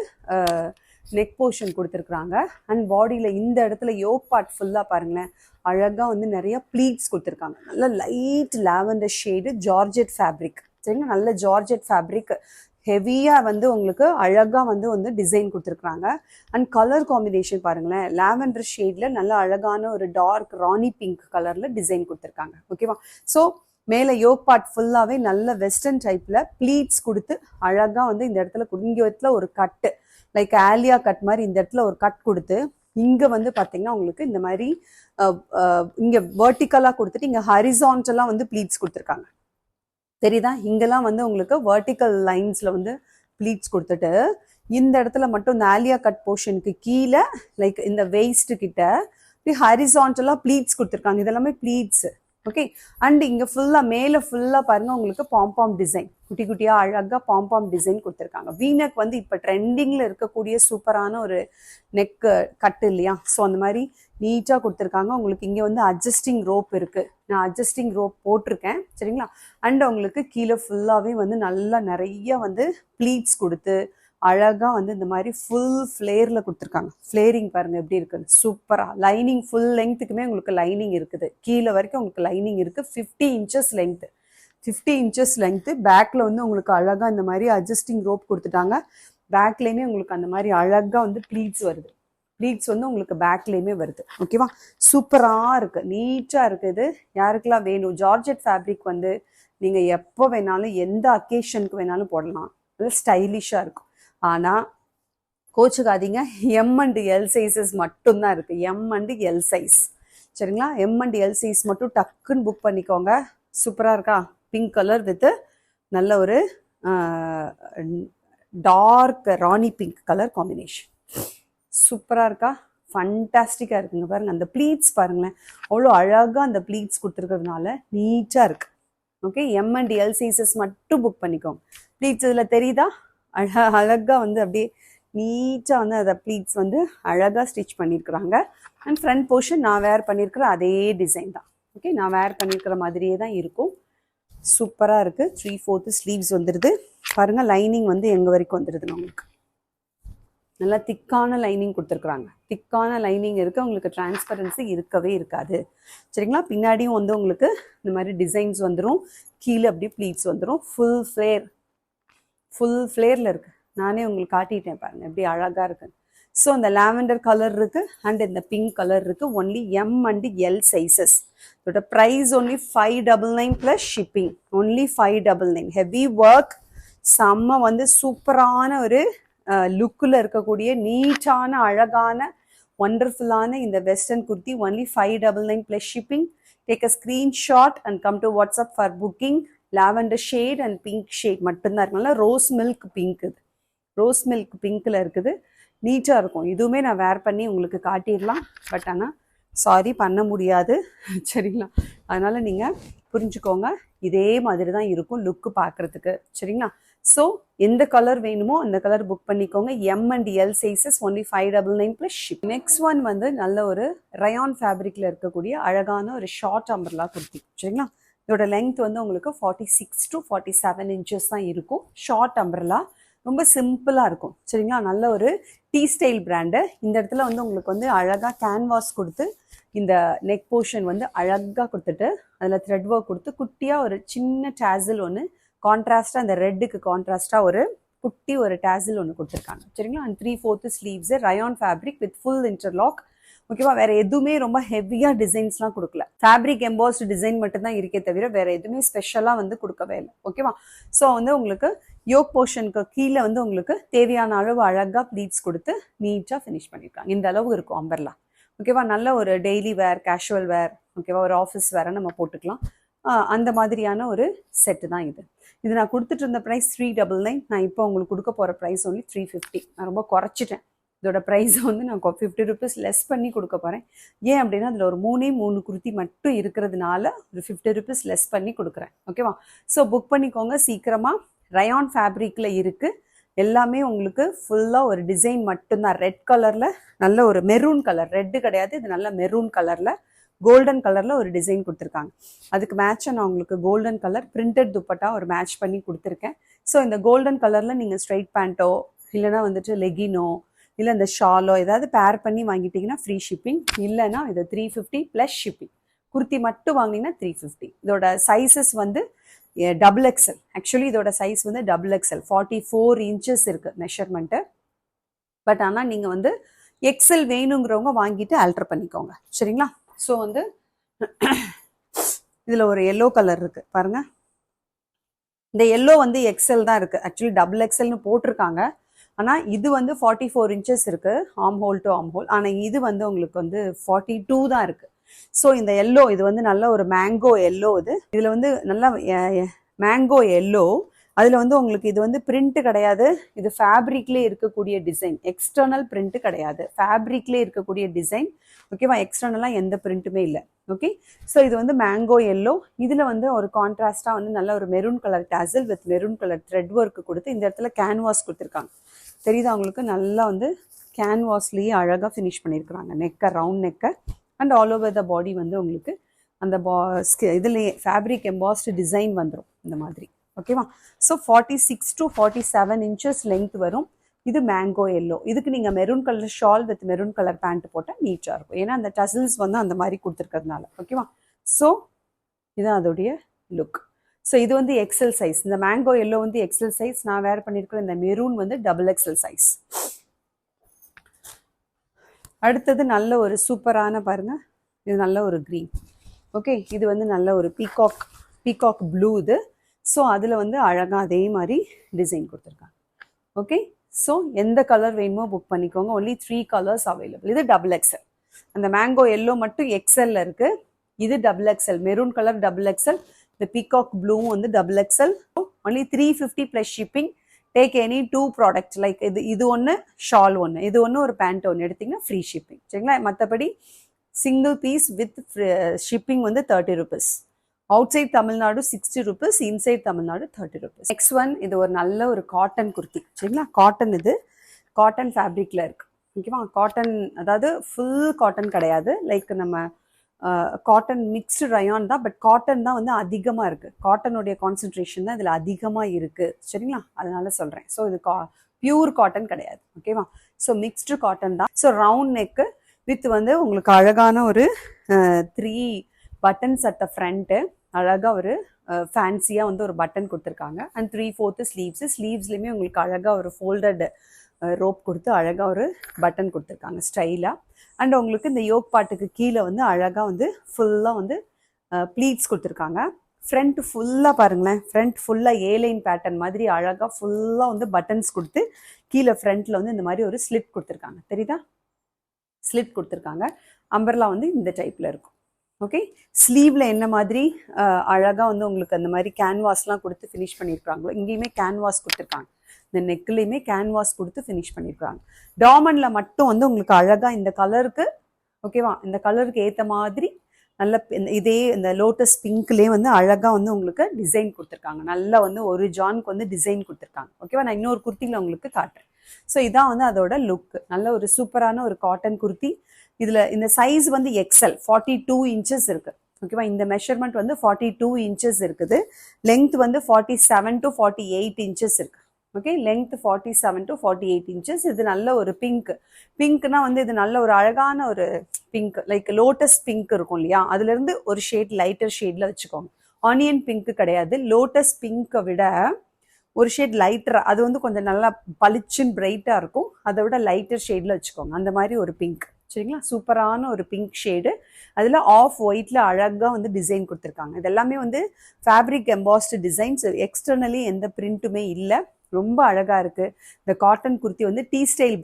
நெக் போர்ஷன் கொடுத்துருக்குறாங்க. அண்ட் பாடியில் இந்த இடத்துல யோக் பார்ட் ஃபுல்லாக பாருங்களேன், அழகாக வந்து நிறைய ப்ளீட்ஸ் கொடுத்துருக்காங்க. நல்ல light lavender shade georgette fabric. சரிங்களா? நல்ல ஜார்ஜெட் ஃபேப்ரிக் ஹெவியாக வந்து உங்களுக்கு அழகாக வந்து டிசைன் கொடுத்துருக்குறாங்க. அண்ட் கலர் காம்பினேஷன் பாருங்களேன், லாவெண்டர் ஷேடில் நல்ல அழகான ஒரு டார்க் ராணி பிங்க் கலரில் டிசைன் கொடுத்துருக்காங்க. ஓகேவா? ஸோ மேலே யோக் பார்ட் ஃபுல்லாகவே நல்ல வெஸ்டர்ன் டைப்பில் ப்ளீட்ஸ் கொடுத்து அழகாக வந்து இந்த இடத்துல இங்கே இடத்துல ஒரு கட்டு, லைக் ஆலியா கட் மாதிரி இந்த இடத்துல ஒரு கட் கொடுத்து, இங்கே வந்து பார்த்தீங்கன்னா உங்களுக்கு இந்த மாதிரி இங்கே வெர்டிக்கலாக கொடுத்துட்டு இங்கே ஹரிசான்டலாக வந்து ப்ளீட்ஸ் கொடுத்துருக்காங்க. தெரியுதா? இங்கெல்லாம் வந்து உங்களுக்கு வெர்டிக்கல் லைன்ஸில் வந்து ப்ளீட்ஸ் கொடுத்துட்டு இந்த இடத்துல மட்டும் இந்த ஆலியா கட் போர்ஷனுக்கு கீழே லைக் இந்த வெயிஸ்ட் கிட்ட ஹரிசான்டலாக ப்ளீட்ஸ் கொடுத்துருக்காங்க. இதெல்லாமே ப்ளீட்ஸ். ஓகே, அண்ட் இங்கே ஃபுல்லாக மேலே ஃபுல்லாக பாருங்கள் உங்களுக்கு பாம்பாம் டிசைன், குட்டி குட்டியாக அழகாக பாம்பாம் டிசைன் கொடுத்துருக்காங்க. வீனக் வந்து இப்போ ட்ரெண்டிங்கில் இருக்கக்கூடிய சூப்பரான ஒரு நெக் கட்டு இல்லையா? ஸோ அந்த மாதிரி நீட்டாக கொடுத்துருக்காங்க. உங்களுக்கு இங்கே வந்து அட்ஜஸ்டிங் ரோப் இருக்குது, நான் அட்ஜஸ்டிங் ரோப் போட்டிருக்கேன். சரிங்களா? அண்ட் உங்களுக்கு கீழே ஃபுல்லாகவே வந்து நல்லா நிறைய வந்து ப்ளீட்ஸ் கொடுத்து அழகாக வந்து இந்த மாதிரி ஃபுல் ஃப்ளேரில் கொடுத்துருக்காங்க. ஃப்ளேரிங் பாருங்கள் எப்படி இருக்குன்னு, சூப்பராக. லைனிங் ஃபுல் லெங்க்த்துக்குமே உங்களுக்கு லைனிங் இருக்குது, கீழே வரைக்கும் உங்களுக்கு லைனிங் இருக்குது. 50 inches லெங்க்த்து, 50 inches லெங்க்த்து. பேக்கில் வந்து உங்களுக்கு அழகாக இந்த மாதிரி அட்ஜஸ்டிங் ரோப் கொடுத்துட்டாங்க. பேக்லேயுமே உங்களுக்கு அந்த மாதிரி அழகாக வந்து ப்ளீட்ஸ் வருது. ப்ளீட்ஸ் வந்து உங்களுக்கு பேக்லேயுமே வருது. ஓகேவா, சூப்பராக இருக்குது, நீட்டாக இருக்குது. இது யாருக்கெல்லாம் வேணும்? ஜார்ஜெட் ஃபேப்ரிக் வந்து நீங்கள் எப்போ வேணாலும் எந்த அக்கேஷனுக்கு வேணாலும் போடலாம். ஸ்டைலிஷாக இருக்கும். ஆனால் கோச்சுக்காதீங்க, எம் அண்ட் எல் சைஸஸ் மட்டும்தான் இருக்குது. எம் அண்ட் எல் சைஸ், சரிங்களா? எம் அண்ட் எல் சைஸ் மட்டும் டக்குன்னு புக் பண்ணிக்கோங்க. சூப்பராக இருக்கா? பிங்க் கலர் வித் நல்ல ஒரு டார்க் ராணி பிங்க் கலர் காம்பினேஷன். சூப்பராக இருக்கா? ஃபண்டாஸ்டிக்காக இருக்குங்க. பாருங்கள், அந்த ப்ளீட்ஸ் பாருங்களேன், அவ்வளோ அழகாக அந்த ப்ளீட்ஸ் கொடுத்துருக்கிறதுனால நீட்டாக இருக்குது. Okay, M and L sizes மட்டும் புக் பண்ணிக்கோங்க. ப்ளீட்ஸ் இதில் தெரியுதா? அழகாக வந்து அப்படியே நீட்டாக வந்து அதை ப்ளீட்ஸ் வந்து அழகாக ஸ்டிச் பண்ணியிருக்கிறாங்க. அண்ட் ஃப்ரண்ட் போர்ஷன் நான் வேர் பண்ணியிருக்கிற அதே டிசைன் தான். ஓகே, நான் வேர் பண்ணியிருக்கிற மாதிரியே தான் இருக்கும். சூப்பராக இருக்குது. 3/4 ஸ்லீவ்ஸ் வந்துடுது. பாருங்கள், லைனிங் வந்து எங்கே வரைக்கும் வந்துடுது உங்களுக்கு. நல்லா திக்கான லைனிங் கொடுத்துருக்குறாங்க. திக்கான லைனிங் இருக்குது. உங்களுக்கு டிரான்ஸ்பரன்சி இருக்கவே இருக்காது, சரிங்களா? பின்னாடியும் வந்து உங்களுக்கு இந்த மாதிரி டிசைன்ஸ் வந்துடும். கீழே அப்படியே ப்ளீட்ஸ் வந்துடும். ஃபுல் ஃப்ளேரில் இருக்குது. நானே உங்களுக்கு காட்டிட்டேன் பாருங்கள், எப்படி அழகாக இருக்குது. ஸோ அந்த லாவெண்டர் கலர் இருக்குது அண்ட் இந்த பிங்க் கலர் இருக்குது. Only M and L sizes. இதோட price only 599 plus shipping. Only 599. Heavy work, செம்ம வந்து சூப்பரான ஒரு லுக்கில் இருக்கக்கூடிய நீட்டான அழகான ஒண்டர்ஃபுல்லான இந்த western kurti. Only 599 plus shipping. Take a screenshot and come to WhatsApp for booking. Lavender shade and pink shade மட்டும்தான் இருக்குனால ரோஸ் மில்க் பிங்க். இது ரோஸ் மில்க் பிங்க்கில் இருக்குது. நீட்டாக இருக்கும். இதுவுமே நான் வேர் பண்ணி உங்களுக்கு காட்டிடலாம். பட் ஆனால் சாரி, பண்ண முடியாது, சரிங்களா? அதனால் நீங்கள் புரிஞ்சுக்கோங்க, இதே மாதிரி தான் இருக்கும் லுக்கு பார்க்குறதுக்கு, சரிங்களா? ஸோ எந்த கலர் வேணுமோ அந்த கலர் புக் பண்ணிக்கோங்க. M and L sizes. Only 599 plus ship. Next one வந்து நல்ல ஒரு ரயான் ஃபேப்ரிக்கில் இருக்கக்கூடிய அழகான ஒரு ஷார்ட் அம்பர்லா குர்த்தி, சரிங்களா? இதோட லென்த் வந்து உங்களுக்கு 46 to 47 இன்ச்சஸ் தான் இருக்கும். ஷார்ட் அம்பர்லா, ரொம்ப சிம்பிளாக இருக்கும், சரிங்களா? நல்ல ஒரு டீ ஸ்டைல் பிராண்டு. இந்த இடத்துல வந்து உங்களுக்கு வந்து அழகாக கேன்வாஸ் கொடுத்து இந்த நெக் போர்ஷன் வந்து அழகாக கொடுத்துட்டு அதில் த்ரெட் ஒர்க் கொடுத்து குட்டியாக ஒரு சின்ன டேசில் ஒன்று கான்ட்ராஸ்டாக, அந்த ரெட்டுக்கு கான்ட்ராஸ்டாக ஒரு குட்டி ஒரு டேசில் ஒன்று கொடுத்துருக்காங்க, சரிங்களா? And 3/4 sleeves, rayon fabric with full interlock. ஓகேவா? வேற எதுவுமே ரொம்ப ஹெவியாக டிசைன்ஸ்லாம் கொடுக்கல. ஃபேப்ரிக் எம்பாஸ்டு டிசைன் மட்டும்தான் இருக்கே தவிர வேற எதுவுமே ஸ்பெஷலாக வந்து கொடுக்கவே இல்லை. ஓகேவா? ஸோ வந்து உங்களுக்கு யோக் போர்ஷனுக்கு கீழே வந்து உங்களுக்கு தேவையான அளவு அழகாக ப்ளீட்ஸ் கொடுத்து நீட்டாக ஃபினிஷ் பண்ணியிருக்காங்க. இந்த அளவு இருக்கும் அம்பர்லா. ஓகேவா? நல்ல ஒரு டெய்லி வேர், கேஷுவல் வேர், ஓகேவா, ஒரு ஆஃபீஸ் வேரை நம்ம போட்டுக்கலாம். அந்த மாதிரியான ஒரு செட்டு தான் இது. இது நான் கொடுத்துட்டு இருந்த ப்ரைஸ் 399. நான் இப்போ உங்களுக்கு கொடுக்க போகிற ப்ரைஸ் ஒன்லி 350. நான் ரொம்ப குறைச்சிட்டேன். இதோட ப்ரைஸை வந்து நான் 50 rupees லெஸ் பண்ணி கொடுக்க போகிறேன். ஏன் அப்படின்னா அதில் ஒரு 3 குர்த்தி மட்டும் இருக்கிறதுனால ஒரு 50 rupees லெஸ் பண்ணி கொடுக்குறேன். ஓகேவா? ஸோ புக் பண்ணிக்கோங்க சீக்கிரமாக. ரயான் ஃபேப்ரிக்கில் இருக்குது. எல்லாமே உங்களுக்கு ஃபுல்லாக ஒரு டிசைன் மட்டும்தான். ரெட் கலரில் நல்ல ஒரு மெரூன் கலர், ரெட்டு கிடையாது, இது நல்ல மெரூன் கலரில் கோல்டன் கலரில் ஒரு டிசைன் கொடுத்துருக்காங்க. அதுக்கு மேட்சாக நான் உங்களுக்கு கோல்டன் கலர் பிரிண்டட் துப்பட்டா ஒரு மேட்ச் பண்ணி கொடுத்துருக்கேன். ஸோ இந்த கோல்டன் கலரில் நீங்கள் ஸ்ட்ரைட் பேண்ட்டோ இல்லைனா வந்துட்டு லெகினோ இல்லை இந்த ஷாலோ ஏதாவது பேர் பண்ணி வாங்கிட்டீங்கன்னா ஃப்ரீ ஷிப்பிங். இல்லைனா இது 350 ப்ளஸ் ஷிப்பிங். குர்த்தி மட்டும் வாங்கினீங்கன்னா 350. இதோட சைஸஸ் வந்து XXL. ஆக்சுவலி இதோட சைஸ் வந்து XXL. 44 inches இருக்குது மெஷர்மெண்ட்டு. பட் ஆனால் நீங்கள் வந்து எக்ஸல் வேணுங்கிறவங்க வாங்கிட்டு ஆல்டர் பண்ணிக்கோங்க, சரிங்களா? ஸோ வந்து இதில் ஒரு எல்லோ கலர் இருக்குது பாருங்கள். இந்த எல்லோ வந்து எக்ஸல் தான் இருக்குது. ஆக்சுவலி XXLனு போட்டிருக்காங்க. ஆனால் இது வந்து 44 inches இருக்குது ஆம் ஹோல் டு ஆம் ஹோல். ஆனால் இது வந்து உங்களுக்கு வந்து 42 தான் இருக்குது. ஸோ இந்த எல்லோ இது வந்து நல்ல ஒரு மேங்கோ எல்லோ. இதில் வந்து நல்லா மேங்கோ எல்லோ. அதில் வந்து உங்களுக்கு இது வந்து பிரிண்ட் கிடையாது, இது ஃபேப்ரிக்லேயே இருக்கக்கூடிய டிசைன். எக்ஸ்டர்னல் பிரிண்ட் கிடையாது, ஃபேப்ரிக்லேயே இருக்கக்கூடிய டிசைன். ஓகேவா? எக்ஸ்டர்னலாக எந்த பிரிண்ட்டுமே இல்லை. ஓகே, ஸோ இது வந்து மேங்கோ எல்லோ. இதில் வந்து ஒரு கான்ட்ராஸ்டாக வந்து நல்ல ஒரு maroon colour dazzle with maroon colour thread work கொடுத்து இந்த இடத்துல கேன்வாஸ் கொடுத்துருக்காங்க. தெரியுதா உங்களுக்கு? நல்லா வந்து கேன்வாஸ்லேயே அழகாக ஃபினிஷ் பண்ணியிருக்கிறாங்க. நெக்கை, ரவுண்ட் நெக்கை and all over the body வந்து உங்களுக்கு அந்த இதுலேயே ஃபேப்ரிக் எம்பாஸ்டு டிசைன் வந்துடும் இந்த மாதிரி. ஓகேவா? ஸோ 46 to 47 inches லென்த் வரும். இது மேங்கோ எல்லோ. இதுக்கு நீங்கள் maroon colour shawl with maroon colour pant போட்டால் நீட்டாக இருக்கும். ஏன்னா அந்த டசில்ஸ் வந்து அந்த மாதிரி கொடுத்துருக்கிறதுனால. ஓகேவா? ஸோ இதுதான் அதோடைய லுக். ஸோ இது வந்து எக்ஸல் சைஸ். இந்த மேங்கோ எல்லோ வந்து எக்ஸல் சைஸ். நான் வேர் பண்ணியிருக்கிற இந்த மெரூன் வந்து XXL சைஸ். அடுத்தது நல்ல ஒரு சூப்பரான பாருங்க, இது நல்ல ஒரு க்ரீன். ஓகே, இது வந்து நல்ல ஒரு பீகாக் ப்ளூ இது. ஸோ அதில் வந்து அழகாக அதே மாதிரி டிசைன் கொடுத்துருக்காங்க. ஓகே, ஸோ எந்த கலர் வேணுமோ புக் பண்ணிக்கோங்க. Only 3 colours available. இது டபுள் எக்ஸல். அந்த மேங்கோ எல்லோ மட்டும் எக்ஸல்ல இருக்கு. இது double XL, maroon colour double XL. இந்த பீகாக் ப்ளூவும் வந்து double XL. Only 350 plus shipping. Take any 2 products like இது ஒன்று, ஷால் ஒன்று, இது ஒன்று, ஒரு பேண்ட் ஒன்று எடுத்திங்கன்னா ஃப்ரீ ஷிப்பிங். சரிங்களா? மற்றபடி சிங்கிள் பீஸ் வித் ஷிப்பிங் வந்து 30 rupees. Outside Tamil Nadu 60 rupees, inside Tamil Nadu 30 rupees. Next one, இது ஒரு நல்ல ஒரு காட்டன் குர்த்தி. சரிங்களா? காட்டன், இது காட்டன் ஃபேப்ரிக்ல இருக்கு. ஓகேவா? காட்டன், அதாவது ஃபுல் காட்டன் கிடையாது, லைக் நம்ம காட்டன் மிக்ஸ்டு ரயான் தான், பட் காட்டன் தான் வந்து அதிகமாக இருக்குது. காட்டனுடைய கான்சென்ட்ரேஷன் தான் இதில் அதிகமாக இருக்குது. சரிங்களா? அதனால சொல்கிறேன். ஸோ இது பியூர் காட்டன் கிடையாது. ஓகேவா? ஸோ மிக்ஸ்டு காட்டன் தான். ஸோ ரவுண்ட் நெக்கு வித் வந்து உங்களுக்கு அழகான ஒரு 3 பட்டன்ஸ் அட் த ஃப்ரண்ட்டு. அழகாக ஒரு ஃபேன்சியாக வந்து ஒரு பட்டன் கொடுத்துருக்காங்க. அண்ட் 3/4 ஸ்லீவ்ஸ்லேயுமே உங்களுக்கு அழகாக ஒரு ஃபோல்டட் ரோப் கொடுத்து அழகாக ஒரு பட்டன் கொடுத்துருக்காங்க ஸ்டைலாக. அண்ட் உங்களுக்கு இந்த யோக் பாட்டுக்கு கீழே வந்து அழகாக வந்து ஃபுல்லாக வந்து ப்ளீட்ஸ் கொடுத்துருக்காங்க. ஃப்ரண்ட் ஃபுல்லாக பாருங்களேன், ஃப்ரண்ட் ஃபுல்லாக ஏலைன் பேட்டர்ன் மாதிரி அழகாக ஃபுல்லாக வந்து பட்டன்ஸ் கொடுத்து கீழே ஃப்ரண்ட்டில் வந்து இந்த மாதிரி ஒரு ஸ்லிட் கொடுத்துருக்காங்க. தெரியுதா? ஸ்லிட் கொடுத்துருக்காங்க. அம்பர்லா வந்து இந்த டைப்பில் இருக்கும். ஓகே, ஸ்லீவில் என்ன மாதிரி அழகாக வந்து உங்களுக்கு அந்த மாதிரி கேன்வாஸ்லாம் கொடுத்து ஃபினிஷ் பண்ணியிருக்காங்களோ, இங்கேயுமே கேன்வாஸ் கொடுத்துருக்காங்க. இந்த நெக்லேயுமே கேன்வாஸ் கொடுத்து ஃபினிஷ் பண்ணியிருக்காங்க. டாமண்டில் மட்டும் வந்து உங்களுக்கு அழகாக இந்த கலருக்கு, ஓகேவா, இந்த கலருக்கு ஏற்ற மாதிரி நல்ல இதே இந்த லோட்டஸ் பிங்க்லேயே வந்து அழகாக வந்து உங்களுக்கு டிசைன் கொடுத்துருக்காங்க. நல்லா வந்து ஒரு ஜானுக்கு வந்து டிசைன் கொடுத்துருக்காங்க. ஓகேவா? நான் இன்னொரு குர்த்தியில் உங்களுக்கு காட்டுறேன். ஸோ இதான் வந்து அதோட லுக்கு. நல்ல ஒரு சூப்பரான ஒரு காட்டன் குர்த்தி. இதில் இந்த சைஸ் வந்து எக்ஸல் 42 இன்ச்சஸ் இருக்குது. ஓகேவா? இந்த மெஷர்மெண்ட் வந்து 42 இன்ச்சஸ் இருக்குது. லென்த் வந்து 47 to 48 இன்ச்சஸ் இருக்குது. Okay, length 47 to 48 inches. இது நல்ல ஒரு பிங்க்னா வந்து இது நல்ல ஒரு அழகான ஒரு பிங்க், லைக் லோட்டஸ் பிங்க் இருக்கும் இல்லையா, அதுலேருந்து ஒரு ஷேட் லைட்டர் ஷேடில் வச்சுக்கோங்க. ஆனியன் பிங்க் கிடையாது, லோட்டஸ் பிங்கை விட ஒரு ஷேட் லைட்டராக, அது வந்து கொஞ்சம் நல்லா பளிச்சுன்னு பிரைட்டாக இருக்கும். அதை விட லைட்டர் ஷேடில் வச்சுக்கோங்க. அந்த மாதிரி ஒரு பிங்க். சரிங்களா? சூப்பரான ஒரு பிங்க் ஷேடு. அதில் ஆஃப் ஒயிட்டில் அழகாக வந்து டிசைன் கொடுத்துருக்காங்க. இது எல்லாமே வந்து ஃபேப்ரிக் எம்பாஸ்டு டிசைன்ஸ். எக்ஸ்டர்னலி எந்த பிரிண்ட்டுமே இல்லை. ரொம்ப அழகாக இருக்குது. இந்த காட்டன் குர்த்தி வந்து டீ ஸ்டைல்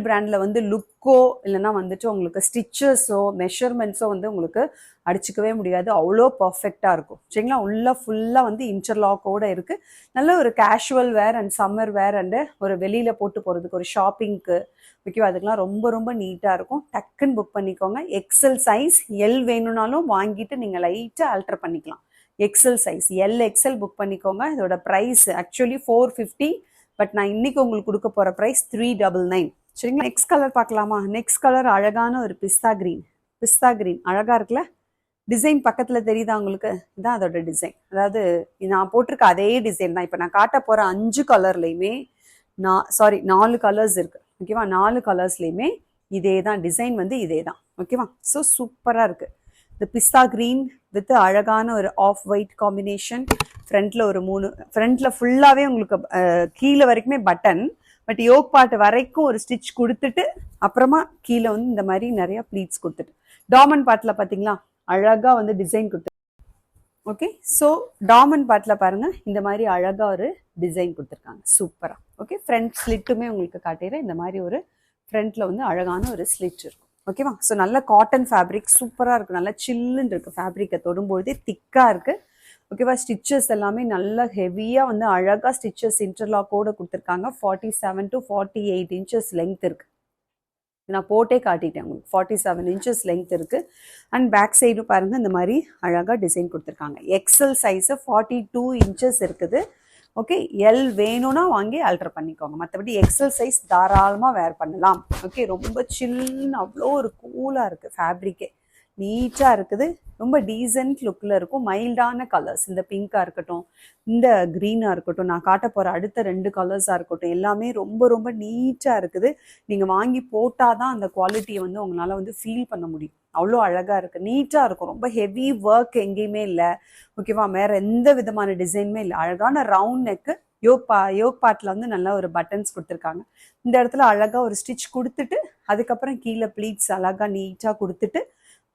பிராண்டில் வந்து லுக்கோ இல்லைன்னா வந்துட்டு உங்களுக்கு ஸ்டிச்சஸோ மெஷர்மெண்ட்ஸோ வந்து உங்களுக்கு அடிச்சுக்கவே முடியாது. அவ்வளோ பர்ஃபெக்டாக இருக்கும். சரிங்களா? உள்ள ஃபுல்லாக வந்து இன்டர்லாக்கோடு இருக்குது. நல்ல ஒரு casual where and summer where and ஒரு வெளியில் போட்டு போகிறதுக்கு, ஒரு ஷாப்பிங்க்கு, ஓகேவா, அதுக்கெலாம் ரொம்ப ரொம்ப நீட்டாக இருக்கும். டக்குன்னு புக் பண்ணிக்கோங்க. எக்ஸல் சைஸ், எல் வேணும்னாலும் வாங்கிட்டு நீங்கள் லைட்டாக ஆல்டர் பண்ணிக்கலாம். XL size L XL book பண்ணிக்கோங்க. இதோட ப்ரைஸ் ஆக்சுவலி 450, பட் நான் இன்னைக்கு உங்களுக்கு கொடுக்க போகிற ப்ரைஸ் 399. சரிங்களா? நெக்ஸ்ட் கலர் பார்க்கலாமா? நெக்ஸ்ட் கலர் அழகான ஒரு பிஸ்தா கிரீன் அழகாக இருக்குல்ல? டிசைன் பக்கத்தில் தெரியுதா உங்களுக்கு? இதுதான் அதோட டிசைன். அதாவது நான் போட்டிருக்க அதே டிசைன் தான். இப்போ நான் காட்ட போகிற 5 கலர்லையுமே 4 கலர்ஸ் இருக்குது. ஓகேவா? 4 கலர்ஸ்லையுமே இதே தான் டிசைன், வந்து இதே தான். ஓகேவா? ஸோ சூப்பராக இருக்குது. இந்த பிஸ்தா கிரீன் வித் அழகான ஒரு ஆஃப் ஒயிட் காம்பினேஷன். ஃப்ரண்ட்டில் ஒரு 3, ஃப்ரண்ட்டில் ஃபுல்லாகவே உங்களுக்கு கீழே வரைக்குமே பட்டன், பட் யோக் பாட்டு வரைக்கும் ஒரு ஸ்டிச் கொடுத்துட்டு அப்புறமா கீழே வந்து இந்த மாதிரி நிறையா ப்ளீட்ஸ் கொடுத்துட்டு, டாமண்ட் பாட்டில் பார்த்தீங்களா அழகாக வந்து டிசைன் கொடுத்து. ஓகே, ஸோ டாமண்ட் பாட்டில் பாருங்கள், இந்த மாதிரி அழகாக ஒரு டிசைன் கொடுத்துருக்காங்க சூப்பராக. ஓகே, ஃப்ரண்ட் ஸ்லிட்டுமே உங்களுக்கு காட்டிடுறேன். இந்த மாதிரி ஒரு ஃப்ரண்ட்டில் வந்து அழகான ஒரு ஸ்லிட் இருக்கும். ஓகேவா? ஸோ நல்ல காட்டன் ஃபேப்ரிக் சூப்பராக இருக்குது. நல்லா சில்லுன்னு இருக்குது. ஃபேப்ரிக்கை தொடும்பொழுதே திக்காக இருக்குது. ஓகேவா? ஸ்டிச்சஸ் எல்லாமே நல்லா ஹெவியாக வந்து அழகாக ஸ்டிச்சஸ் இன்டர்லாக்கோடு கொடுத்துருக்காங்க. 47 to 48 இன்ச்சஸ் லெங்க் இருக்குது. நான் போட்டே காட்டிட்டேன் உங்களுக்கு. 47 இன்ச்சஸ் லெங்க் இருக்குது. அண்ட் பேக் சைடு பாருங்கள், இந்த மாதிரி அழகாக டிசைன் கொடுத்துருக்காங்க. எக்ஸல் சைஸு 42 இன்ச்சஸ் இருக்குது. ஓகே, எல் வேணும்னா வாங்கி ஆல்டர் பண்ணிக்கோங்க. மற்றபடி எக்ஸல் சைஸ் தாராளமாக வேர் பண்ணலாம். ஓகே, ரொம்ப சில்லுன்னு அவ்வளோ ஒரு கூலாக இருக்குது. ஃபேப்ரிக்கே நீட்டாக இருக்குது. ரொம்ப டீசென்ட் லுக்கில் இருக்கும். மைல்டான கலர்ஸ், இந்த பிங்காக இருக்கட்டும், இந்த க்ரீனாக இருக்கட்டும், நான் காட்ட போகிற அடுத்த 2 கலர்ஸாக இருக்கட்டும், எல்லாமே ரொம்ப ரொம்ப நீட்டாக இருக்குது. நீங்கள் வாங்கி போட்டால் தான் அந்த குவாலிட்டியை வந்து உங்களால் வந்து ஃபீல் பண்ண முடியும். அவ்வளோ அழகாக இருக்குது, நீட்டாக இருக்கும். ரொம்ப ஹெவி ஒர்க் எங்கேயுமே இல்லை. ஓகேவா? வேறு எந்த விதமான டிசைனுமே இல்லை. அழகான ரவுண்ட் நெக்கு, யோக் பார்ட்ல வந்து நல்லா ஒரு பட்டன்ஸ் கொடுத்துருக்காங்க. இந்த இடத்துல அழகா ஒரு ஸ்டிச் கொடுத்துட்டு அதுக்கப்புறம் கீழே ப்ளீட்ஸ் அழகா நீட்டா கொடுத்துட்டு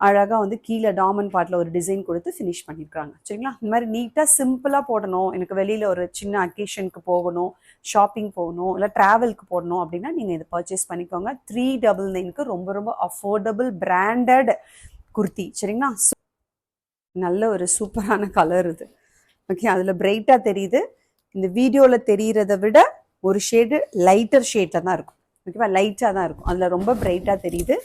அழகா வந்து கீழே டாமன் பார்ட்ல ஒரு டிசைன் கொடுத்து ஃபினிஷ் பண்ணியிருக்காங்க. சரிங்களா? இந்த மாதிரி நீட்டா சிம்பிளா போடணும், எனக்கு வெளியில ஒரு சின்ன அக்கேஷனுக்கு போகணும், ஷாப்பிங் போகணும், இல்லை டிராவலுக்கு போடணும் அப்படின்னா நீங்க இதை பர்ச்சேஸ் பண்ணிக்கோங்க. 399க்கு ரொம்ப ரொம்ப அஃபோர்டபுள் பிராண்டட் குர்த்தி. சரிங்களா? நல்ல ஒரு சூப்பரான கலர் இது. ஓகே, அதில் பிரைட்டாக தெரியுது. இந்த வீடியோவில் தெரிகிறத விட ஒரு ஷேடு லைட்டர் ஷேடில் தான் இருக்கும். ஓகேவா? லைட்டாக தான் இருக்கும், அதில் ரொம்ப பிரைட்டாக தெரியுது.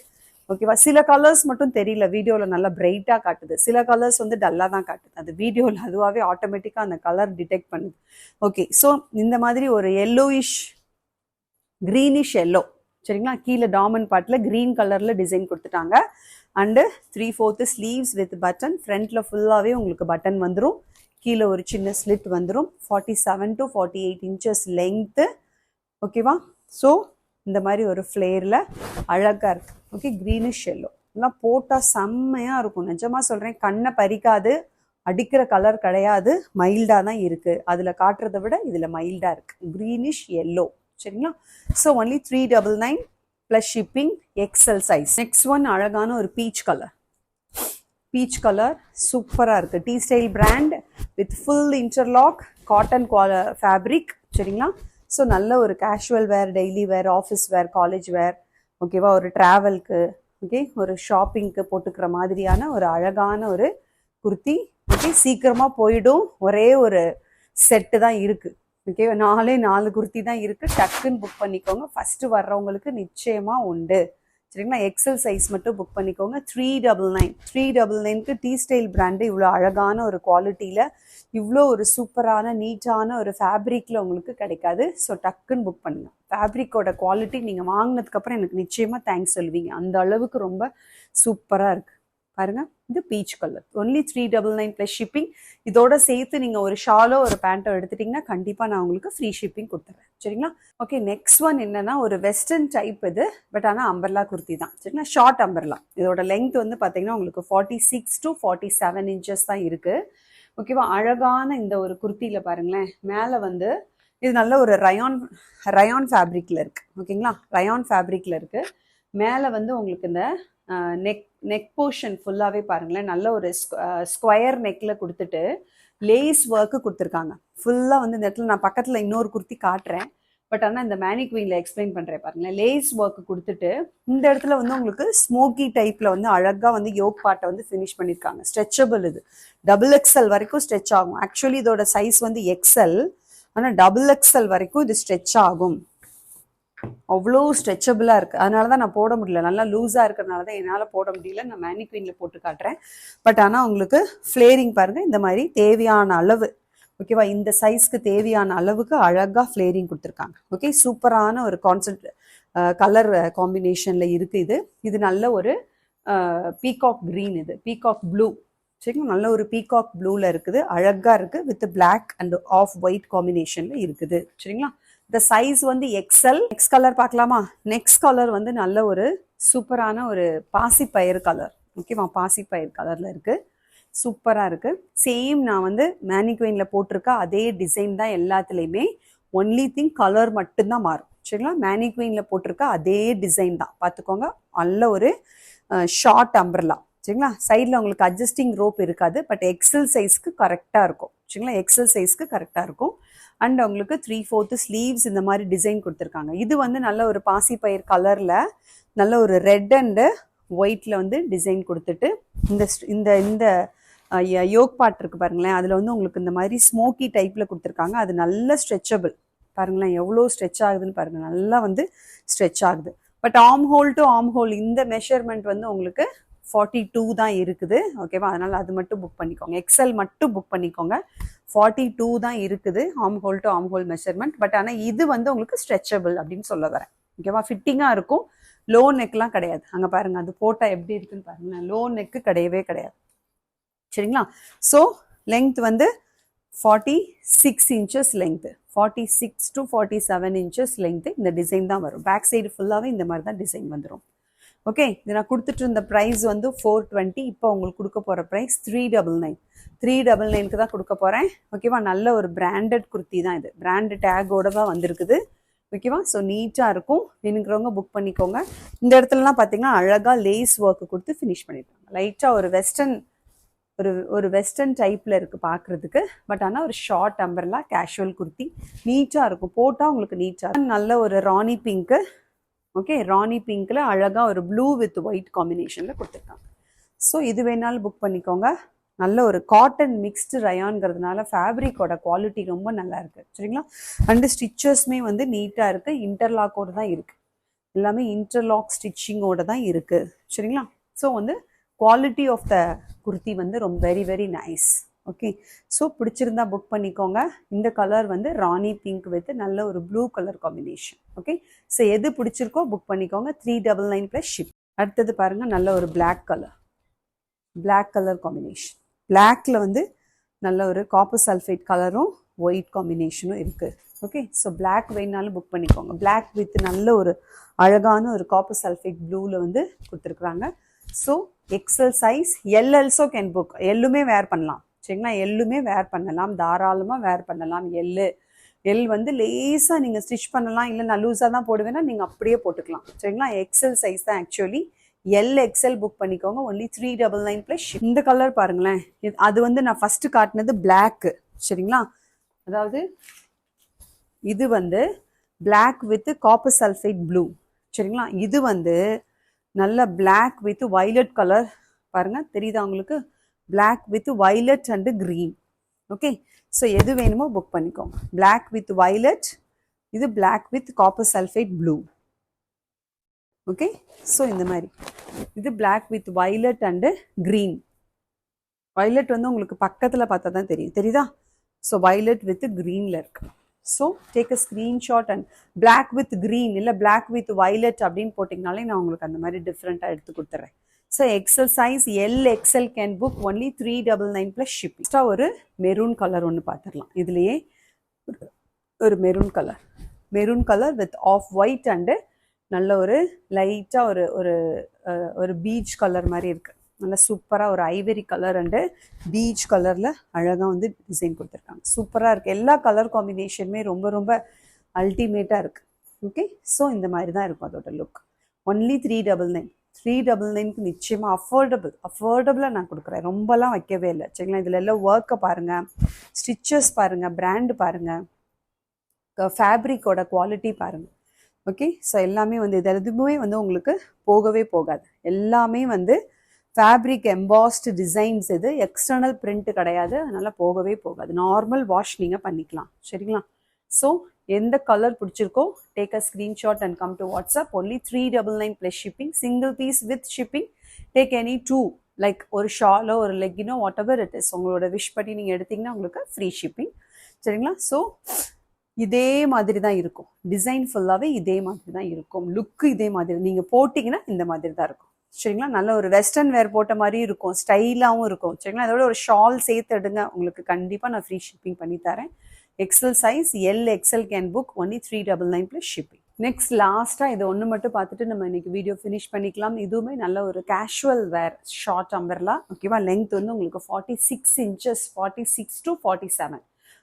ஓகேவா? சில கலர்ஸ் மட்டும் தெரியல, வீடியோவில் நல்லா பிரைட்டாக காட்டுது. சில கலர்ஸ் வந்து டல்லாக தான் காட்டுது. அது வீடியோவில் அதுவாகவே ஆட்டோமேட்டிக்காக அந்த கலர் டிடெக்ட் பண்ணுது. ஓகே, ஸோ இந்த மாதிரி ஒரு எல்லோயிஷ் க்ரீனிஷ் எல்லோ. சரிங்களா? கீழே டாமன் பார்ட்டில் க்ரீன் கலரில் டிசைன் கொடுத்துட்டாங்க. And 3/4 sleeves with button. ஃப்ரண்ட்டில் ஃபுல்லாகவே உங்களுக்கு பட்டன் வந்துடும். கீழே ஒரு சின்ன ஸ்லிட் வந்துடும். 47 to 48 inches லெங்க்த்து. ஓகேவா? ஸோ இந்த மாதிரி ஒரு ஃப்ளேரில் அழகாக இருக்குது. ஓகே, க்ரீனிஷ் எல்லோ எல்லாம் போட்டால் செம்மையாக இருக்கும். நிஜமாக சொல்கிறேன், கண்ணை பறிக்காது, அடிக்கிற கலர் கிடையாது, மைல்டாக தான் இருக்குது. அதில் காட்டுறதை விட இதில் மைல்டாக இருக்குது. Greenish yellow. சரிங்களா? So only 399 plus shipping, XL size. Next one அழகான ஒரு பீச் கலர். பீச் கலர் சூப்பராக இருக்குது. T style brand with full interlock cotton fabric. சரிங்களா? ஸோ நல்ல ஒரு casual wear, daily wear, office wear, college wear, ஓகேவா, ஒரு ட்ராவல்க்கு, ஓகே, ஒரு ஷாப்பிங்க்கு போட்டுக்கிற மாதிரியான ஒரு அழகான ஒரு குர்த்தி. ஓகே, சீக்கிரமாக போயிடும். ஒரே ஒரு செட்டு தான் இருக்குது. ஓகே, 4 குர்த்தி தான் இருக்குது. டக்குன்னு புக் பண்ணிக்கோங்க. ஃபஸ்ட்டு வர்றவங்களுக்கு நிச்சயமாக உண்டு. சரிங்களா? எக்ஸல் சைஸ் மட்டும் புக் பண்ணிக்கோங்க. 399. 399க்கு டீ ஸ்டைல் பிராண்டு இவ்வளோ அழகான ஒரு குவாலிட்டியில், இவ்வளோ ஒரு சூப்பரான நீட்டான ஒரு ஃபேப்ரிக்கில் உங்களுக்கு கிடைக்காது. ஸோ டக்குன்னு புக் பண்ணுங்க. ஃபேப்ரிக்கோட குவாலிட்டி நீங்கள் வாங்கினதுக்கப்புறம் எனக்கு நிச்சயமாக தேங்க்ஸ் சொல்லுவீங்க. அந்த அளவுக்கு ரொம்ப சூப்பராக இருக்குது. பாருங்க, இது peach colour. Only 399 plus shipping. இதோட சேர்த்து நீங்கள் ஒரு ஷாலோ ஒரு பேண்ட்டோ எடுத்துட்டிங்கன்னா கண்டிப்பாக நான் உங்களுக்கு ஃப்ரீ ஷிப்பிங் கொடுத்துட்றேன். சரிங்களா? ஓகே, நெக்ஸ்ட் ஒன் என்னன்னா ஒரு வெஸ்டர்ன் டைப் இது. பட் ஆனால் அம்பர்லா குர்த்தி தான். சரிங்களா? Short umbrella. இதோட லெங்த் வந்து பார்த்தீங்கன்னா உங்களுக்கு 46 to 47 inches தான் இருக்குது. ஓகேவா? அழகான இந்த ஒரு குர்த்தியில் பாருங்களேன், மேலே வந்து இது நல்ல ஒரு ரயான் ஃபேப்ரிக்கில் இருக்குது. ஓகேங்களா? ரயான் ஃபேப்ரிக்கில் இருக்குது. மேலே வந்து உங்களுக்கு இந்த நெக் போர்ஷன் ஃபுல்லாகவே பாருங்களேன், நல்ல ஒரு ஸ்கொயர் நெக்கில் கொடுத்துட்டு லேஸ் ஒர்க்கு கொடுத்துருக்காங்க. ஃபுல்லாக வந்து இந்த இடத்துல நான் பக்கத்தில் இன்னொரு குர்த்தி காட்டுறேன். பட் ஆனால் இந்த மேனிக்வீனில் எக்ஸ்பிளைன் பண்ணுறேன் பாருங்களேன். லேஸ் ஒர்க்கு கொடுத்துட்டு இந்த இடத்துல வந்து உங்களுக்கு ஸ்மோக்கி டைப்பில் வந்து அழகாக வந்து யோக் பார்ட்டை வந்து ஃபினிஷ் பண்ணியிருக்காங்க. ஸ்ட்ரெச்சபிள் இது. XXL வரைக்கும் ஸ்ட்ரெச் ஆகும். ஆக்சுவலி இதோட சைஸ் வந்து XL, ஆனால் XXL வரைக்கும் இது ஸ்ட்ரெச் ஆகும். அவ்வளோ ஸ்ட்ரெச்சபிளாக இருக்குது. அதனால தான் நான் போட முடியல. நல்லா லூஸாக இருக்கிறதுனால தான் என்னால் போட முடியல. நான் மேனிக்வீனில் போட்டு காட்டுறேன். பட் ஆனால் உங்களுக்கு ஃப்ளேரிங் பாருங்கள், இந்த மாதிரி தேவையான அளவு, ஓகேவா, இந்த சைஸ்க்கு தேவையான அளவுக்கு அழகாக ஃப்ளேரிங் கொடுத்துருக்காங்க. ஓகே, சூப்பரான ஒரு கலர் காம்பினேஷனில் இருக்குது. இது நல்ல ஒரு பீகாக் க்ரீன், இது பீகாக் ப்ளூ. சரிங்களா? நல்ல ஒரு பீகாக் ப்ளூவில் இருக்குது. அழகாக இருக்குது. With black and off white காம்பினேஷனில் இருக்குது. சரிங்களா? இந்த சைஸ் வந்து XL. நெக்ஸ்ட் கலர் பார்க்கலாமா? நெக்ஸ்ட் கலர் வந்து நல்ல ஒரு சூப்பரான ஒரு பாசிப்பயிறு கலர். ஓகேவா? பாசிப்பயிறு கலரில் இருக்குது. சூப்பராக இருக்குது. சேம் நான் வந்து மேனிக்வீனில் போட்டிருக்க அதே டிசைன் தான் எல்லாத்துலேயுமே. ஒன்லி திங் கலர் மட்டும்தான் மாறும். சரிங்களா? மேனிக்வீனில் போட்டிருக்க அதே டிசைன் தான். பார்த்துக்கோங்க. நல்ல ஒரு ஷார்ட் அம்பர்லா. சரிங்களா? சைடில் உங்களுக்கு அட்ஜஸ்டிங் ரோப் இருக்காது. பட் எக்ஸல் சைஸ்க்கு கரெக்டாக இருக்கும். சரிங்களா? எக்ஸல் சைஸ்க்கு கரெக்டாக இருக்கும். அண்ட் உங்களுக்கு 3/4 ஸ்லீவ்ஸ் இந்த மாதிரி டிசைன் கொடுத்துருக்காங்க. இது வந்து நல்ல ஒரு பாசிப்பயிர் கலரில் நல்ல ஒரு ரெட் அண்டு ஒயிட்டில் வந்து டிசைன் கொடுத்துட்டு இந்த இந்த யோக் பார்ட் இருக்குது பாருங்களேன், அதில் வந்து உங்களுக்கு இந்த மாதிரி ஸ்மோக்கி டைப்பில் கொடுத்துருக்காங்க. அது நல்ல ஸ்ட்ரெச்சபிள். பாருங்களேன் எவ்வளோ ஸ்ட்ரெச் ஆகுதுன்னு பாருங்கள். நல்லா வந்து ஸ்ட்ரெச் ஆகுது. But arm whole to arm whole இந்த மெஷர்மெண்ட் வந்து உங்களுக்கு 42 தான் இருக்குது. ஓகேவா? அதனால் அது மட்டும் புக் பண்ணிக்கோங்க. XL மட்டும் புக் பண்ணிக்கோங்க. 42 தான் இருக்குது arm whole to arm whole measurement. But ஆனால் இது வந்து உங்களுக்கு ஸ்ட்ரெச்சபிள் அப்படின்னு சொல்ல வரேன். ஓகேவா? ஃபிட்டிங்காக இருக்கும். லோ நெக்லாம் கிடையாது. அங்கே பாருங்கள், அது போட்டால் எப்படி இருக்குன்னு பாருங்கள். லோ நெக்கு கிடையவே கிடையாது. சரிங்களா? ஸோ லெங்த் வந்து 46 inches length. 46 to 47 inches length இந்த டிசைன் தான் வரும். பேக் சைடு ஃபுல்லாகவே இந்த மாதிரி தான் டிசைன் வந்துடும். ஓகே, இது நான் கொடுத்துட்டு இருந்த ப்ரைஸ் வந்து 420. இப்போ உங்களுக்கு கொடுக்க போகிற ப்ரைஸ் 399. 399க்கு தான் கொடுக்க போகிறேன். ஓகேவா, நல்ல ஒரு பிராண்டட் குர்த்தி தான் இது, பிராண்டு டேக்கோட தான் வந்திருக்குது. ஓகேவா, ஸோ நீட்டாக இருக்கும். வேணுங்கிறவங்க புக் பண்ணிக்கோங்க. இந்த இடத்துலலாம் பார்த்தீங்கன்னா அழகாக லேஸ் ஒர்க்கு கொடுத்து ஃபினிஷ் பண்ணியிருக்காங்க. லைட்டாக ஒரு வெஸ்டர்ன் டைப்பில் இருக்குது பார்க்குறதுக்கு. பட் ஆனால் ஒரு ஷார்ட் அம்பர்லா கேஷுவல் குர்த்தி நீட்டாக இருக்கும், போட்டால் உங்களுக்கு நீட்டாக. நல்ல ஒரு ராணி பிங்க்கு. ஓகே, ராணி பிங்க்கில் அழகாக ஒரு ப்ளூ வித் ஒயிட் காம்பினேஷனில் கொடுத்துருக்காங்க. ஸோ இது வேணாலும் புக் பண்ணிக்கோங்க. நல்ல ஒரு காட்டன் மிக்ஸ்டு ரயான்ங்கிறதுனால ஃபேப்ரிக்கோட குவாலிட்டி ரொம்ப நல்லா இருக்குது. சரிங்களா, அண்டு ஸ்டிச்சஸ்மே வந்து நீட்டாக இருக்குது, இன்டர்லாக்கோடு தான் இருக்குது, எல்லாமே இன்டர்லாக் ஸ்டிச்சிங்கோடு தான் இருக்குது. சரிங்களா, ஸோ வந்து குவாலிட்டி ஆஃப் த குர்த்தி வந்து ரொம்ப very very nice. Okay, so பிடிச்சிருந்தா புக் பண்ணிக்கோங்க. இந்த கலர் வந்து ராணி பிங்க் வித் நல்ல ஒரு blue colour combination. Okay, so எது பிடிச்சிருக்கோ புக் பண்ணிக்கோங்க. 399 + ஷிப். அடுத்தது பாருங்கள், நல்ல ஒரு பிளாக் கலர் காம்பினேஷன். பிளாக்ல வந்து நல்ல ஒரு காப்பர் சல்ஃபேட் கலரும் ஒயிட் காம்பினேஷனும் இருக்குது. ஓகே, ஸோ பிளாக் வேணாலும் புக் பண்ணிக்கோங்க. பிளாக் வித் நல்ல ஒரு அழகான ஒரு காப்பர் சல்ஃபேட் ப்ளூவில் வந்து கொடுத்துருக்குறாங்க. So XL size, L also can book. எல்லுமே வேர் பண்ணலாம். சரிங்களா, எல்லுமே வேர் பண்ணலாம், தாராளமாக வேர் பண்ணலாம். எல் வந்து லேசாக நீங்கள் ஸ்டிச் பண்ணலாம், இல்லை நான் லூஸாக தான் போடுவேன்னா நீங்கள் அப்படியே போட்டுக்கலாம். சரிங்களா, எக்ஸல் சைஸ் தான் ஆக்சுவலி. எல் எக்ஸல் புக் பண்ணிக்கோங்க. Only 399 + ship. இந்த கலர் பாருங்களேன், அது வந்து நான் ஃபஸ்ட்டு காட்டினது பிளாக்கு. சரிங்களா, அதாவது இது வந்து black with copper sulphate blue. சரிங்களா, இது வந்து நல்ல பிளாக் வித் வயலட் கலர். பாருங்க, தெரியுதா உங்களுக்கு? Black with violet and green. Okay, so எது வேணுமோ புக் பண்ணிக்கோங்க. பிளாக் வித் வயலட், இது black with copper sulphate blue. Okay, so இந்த மாதிரி இது black with violet and green. Violet வந்து உங்களுக்கு பக்கத்தில் பார்த்தா தான் தெரியுதா? ஸோ வயலட் வித் க்ரீனில் இருக்கு. So take a screenshot and black with green இல்லை பிளாக் வித் வயலட் அப்படின்னு போட்டிங்கனாலே நான் உங்களுக்கு அந்த மாதிரி டிஃப்ரெண்ட்டாக எடுத்து கொடுத்துட்றேன். So XL size L XL can book. Only 399 + ship. Extra ஒரு மெரூன் கலர் ஒன்று பார்த்துடலாம். இதுலேயே ஒரு maroon colour with off white and நல்ல ஒரு லைட்டாக ஒரு பீச் கலர் மாதிரி இருக்குது. நல்லா சூப்பராக ஒரு ஐவரி கலர் அண்டு பீச் கலரில் அழகாக வந்து டிசைன் கொடுத்துருக்காங்க. சூப்பராக இருக்குது. எல்லா கலர் காம்பினேஷனுமே ரொம்ப ரொம்ப அல்டிமேட்டாக இருக்குது. ஓகே, ஸோ இந்த மாதிரி தான் இருக்கும் அதோட லுக். ஒன்லி 399க்கு நிச்சயமாக அஃபோர்டபுளாக நான் கொடுக்குறேன். ரொம்பலாம் வைக்கவே இல்லை. சரிங்களா, இதில் எல்லாம் ஒர்க்கை பாருங்கள், ஸ்டிச்சஸ் பாருங்கள், பிராண்டு பாருங்கள், ஃபேப்ரிக்கோட குவாலிட்டி பாருங்கள். ஓகே, ஸோ எல்லாமே வந்து இது எதுவுமே வந்து உங்களுக்கு போகவே போகாது. எல்லாமே வந்து ஃபேப்ரிக் எம்பாஸ்டு டிசைன்ஸ். இது எக்ஸ்டர்னல் பிரிண்ட் கிடையாது, அதனால் போகவே போகாது. நார்மல் வாஷ் நீங்கள் பண்ணிக்கலாம். சரிங்களா, ஸோ எந்த கலர் பிடிச்சிருக்கோ take a screenshot and come to WhatsApp. Only 399 + shipping. Single piece with shipping. Take any 2, like ஒரு ஷாலோ ஒரு லெக்கினோ வாட் எவர் இட் இஸ், உங்களோட விஷ் படி நீங்கள் எடுத்திங்கன்னா உங்களுக்கு ஃப்ரீ ஷிப்பிங். சரிங்களா, ஸோ இதே மாதிரி தான் இருக்கும். டிசைன் ஃபுல்லாகவே இதே மாதிரி தான் இருக்கும். லுக்கு இதே மாதிரி நீங்கள் போட்டிங்கன்னா இந்த மாதிரி தான் இருக்கும். சரிங்களா, நல்ல ஒரு வெஸ்டர்ன் வேர் போட்ட மாதிரி இருக்கும், ஸ்டைலாகவும் இருக்கும். சரிங்களா, அதோட ஒரு ஷால் சேர்த்து எடுங்க, உங்களுக்கு கண்டிப்பாக நான் ஃப்ரீ ஷிப்பிங் பண்ணி தரேன். XL size L XL can book. Only 399 + shipping. Next லாஸ்ட்டாக இது ஒன்று மட்டும் பார்த்துட்டு நம்ம இன்னைக்கு வீடியோ ஃபினிஷ் பண்ணிக்கலாம். இதுவுமே நல்ல ஒரு கேஷுவல் வேர் ஷார்ட் அம்பர்லா. ஓகேவா, லென்த் வந்து உங்களுக்கு 46 inches, 46 to 47,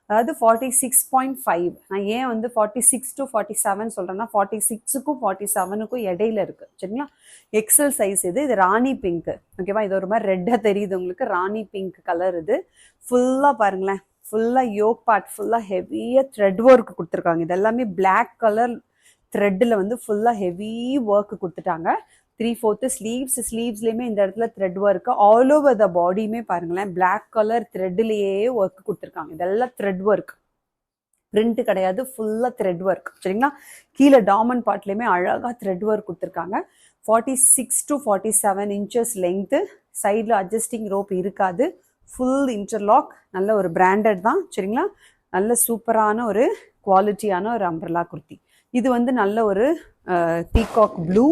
அதாவது 46.5. நான் ஏன் வந்து 46 to 47 சொல்கிறேன்னா 46க்கும் 47க்கும் இடையில இருக்குது. சரிங்களா, எக்ஸல் சைஸ் இது ராணி பிங்க்கு. ஓகேவா, இது ஒரு மாதிரி ரெட்டாக தெரியுது உங்களுக்கு, ராணி பிங்க் கலர். இது ஃபுல்லாக பாருங்களேன், ஃபுல்லாக யோக் பார்ட் ஃபுல்லாக ஹெவியாக த்ரெட் ஒர்க் கொடுத்துருக்காங்க. இது எல்லாமே பிளாக் கலர் த்ரெட்டில் வந்து ஃபுல்லாக ஹெவி ஒர்க் கொடுத்துட்டாங்க. 3/4 ஸ்லீவ்ஸ்லேயுமே இந்த இடத்துல thread work. All over the பாடியுமே பாருங்களேன், பிளாக் கலர் த்ரெட்லேயே ஒர்க் கொடுத்துருக்காங்க. இதெல்லாம் த்ரெட் ஒர்க், பிரிண்ட் கிடையாது, ஃபுல்லாக த்ரெட் ஒர்க். சரிங்களா, கீழே டாமன் பார்ட்லேயுமே அழகாக த்ரெட் ஒர்க் கொடுத்துருக்காங்க. 46 to 47 inches லென்த்து. சைடில் அட்ஜஸ்டிங் ரோப் இருக்காது, ஃபுல் இன்டர்லாக். நல்ல ஒரு பிராண்டட் தான். சரிங்களா, நல்ல சூப்பரான ஒரு குவாலிட்டியான ஒரு அம்பர்லா குர்த்தி. இது வந்து நல்ல ஒரு பீகாக் ப்ளூ.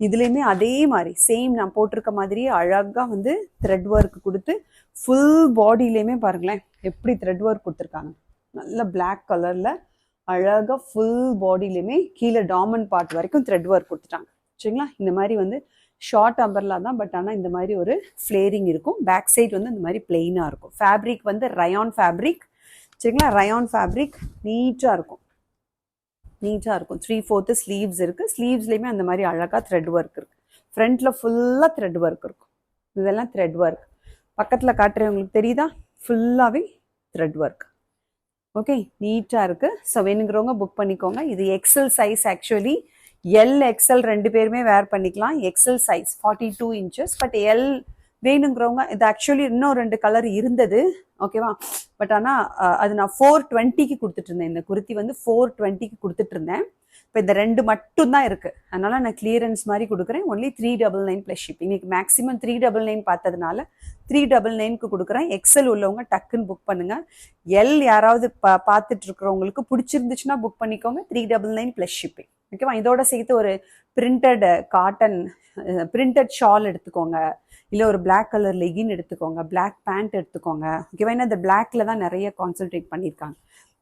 இதுலேயுமே அதே மாதிரி சேம் நான் போட்டிருக்க மாதிரியே அழகாக வந்து த்ரெட் ஒர்க் கொடுத்து ஃபுல் பாடியிலையுமே பாருங்களேன் எப்படி த்ரெட் ஒர்க் கொடுத்துருக்காங்க. நல்ல பிளாக் கலரில் அழகாக ஃபுல் பாடியிலையுமே கீழே டாமன் பார்ட் வரைக்கும் த்ரெட் ஒர்க் கொடுத்துட்டாங்க. சரிங்களா, இந்த மாதிரி வந்து ஷார்ட் அம்பர்லா தான், பட் ஆனால் இந்த மாதிரி ஒரு ஃப்ளேரிங் இருக்கும். பேக் சைட் வந்து இந்த மாதிரி பிளெயினாக இருக்கும். ஃபேப்ரிக் வந்து ரயான் ஃபேப்ரிக், சரிங்களா? ரயான் ஃபேப்ரிக் நீட்டாக இருக்கும், நீட்டாக இருக்கும். 3/4 ஸ்லீவ்ஸ் இருக்குது. ஸ்லீவ்ஸ்லேயுமே அந்த மாதிரி அழகாக த்ரெட் ஒர்க் இருக்குது. ஃப்ரண்ட்டில் ஃபுல்லாக த்ரெட் ஒர்க் இருக்கும். இதெல்லாம் த்ரெட் ஒர்க். பக்கத்தில் காட்டுறவங்களுக்கு தெரியுதா? ஃபுல்லாகவே த்ரெட் ஒர்க். ஓகே, நீட்டாக இருக்குது. ஸோ வேணுங்கிறவங்க புக் பண்ணிக்கோங்க. இது XL size. Actually L XL ரெண்டு பேருமே வேர் பண்ணிக்கலாம். XL size 42 inches. But L வேணுங்கிறவங்க, இது ஆக்சுவலி இன்னும் 2 கலர் இருந்தது, ஓகேவா? பட் ஆனால் அது நான் 420க்கு கொடுத்துட்டு இருந்தேன். இந்த குர்த்தி வந்து 420க்கு கொடுத்துட்டு இருந்தேன். இப்போ இந்த 2 மட்டும்தான் இருக்குது. அதனால நான் கிளியரன்ஸ் மாதிரி கொடுக்குறேன். Only 399 plus shipping. இன்னைக்கு மேக்ஸிமம் 399 பார்த்ததுனால 399க்கு கொடுக்குறேன். எக்ஸல் உள்ளவங்க டக்குன்னு புக் பண்ணுங்க. எல் யாராவது பார்த்துட்டு இருக்கிறவங்களுக்கு பிடிச்சிருந்துச்சுன்னா புக் பண்ணிக்கோங்க. 399 ப்ளஸ் ஷிப்பிங், ஓகேவா? இதோட சேர்த்து ஒரு பிரிண்டட் காட்டன் பிரிண்டட் ஷால் எடுத்துக்கோங்க, இல்லை ஒரு பிளாக் கலர் லெகின் எடுத்துக்கோங்க, பிளாக் பேண்ட் எடுத்துக்கோங்க, ஓகேவா? ஏன்னா இந்த பிளாக்ல தான் நிறைய கான்சென்ட்ரேட் பண்ணியிருக்காங்க.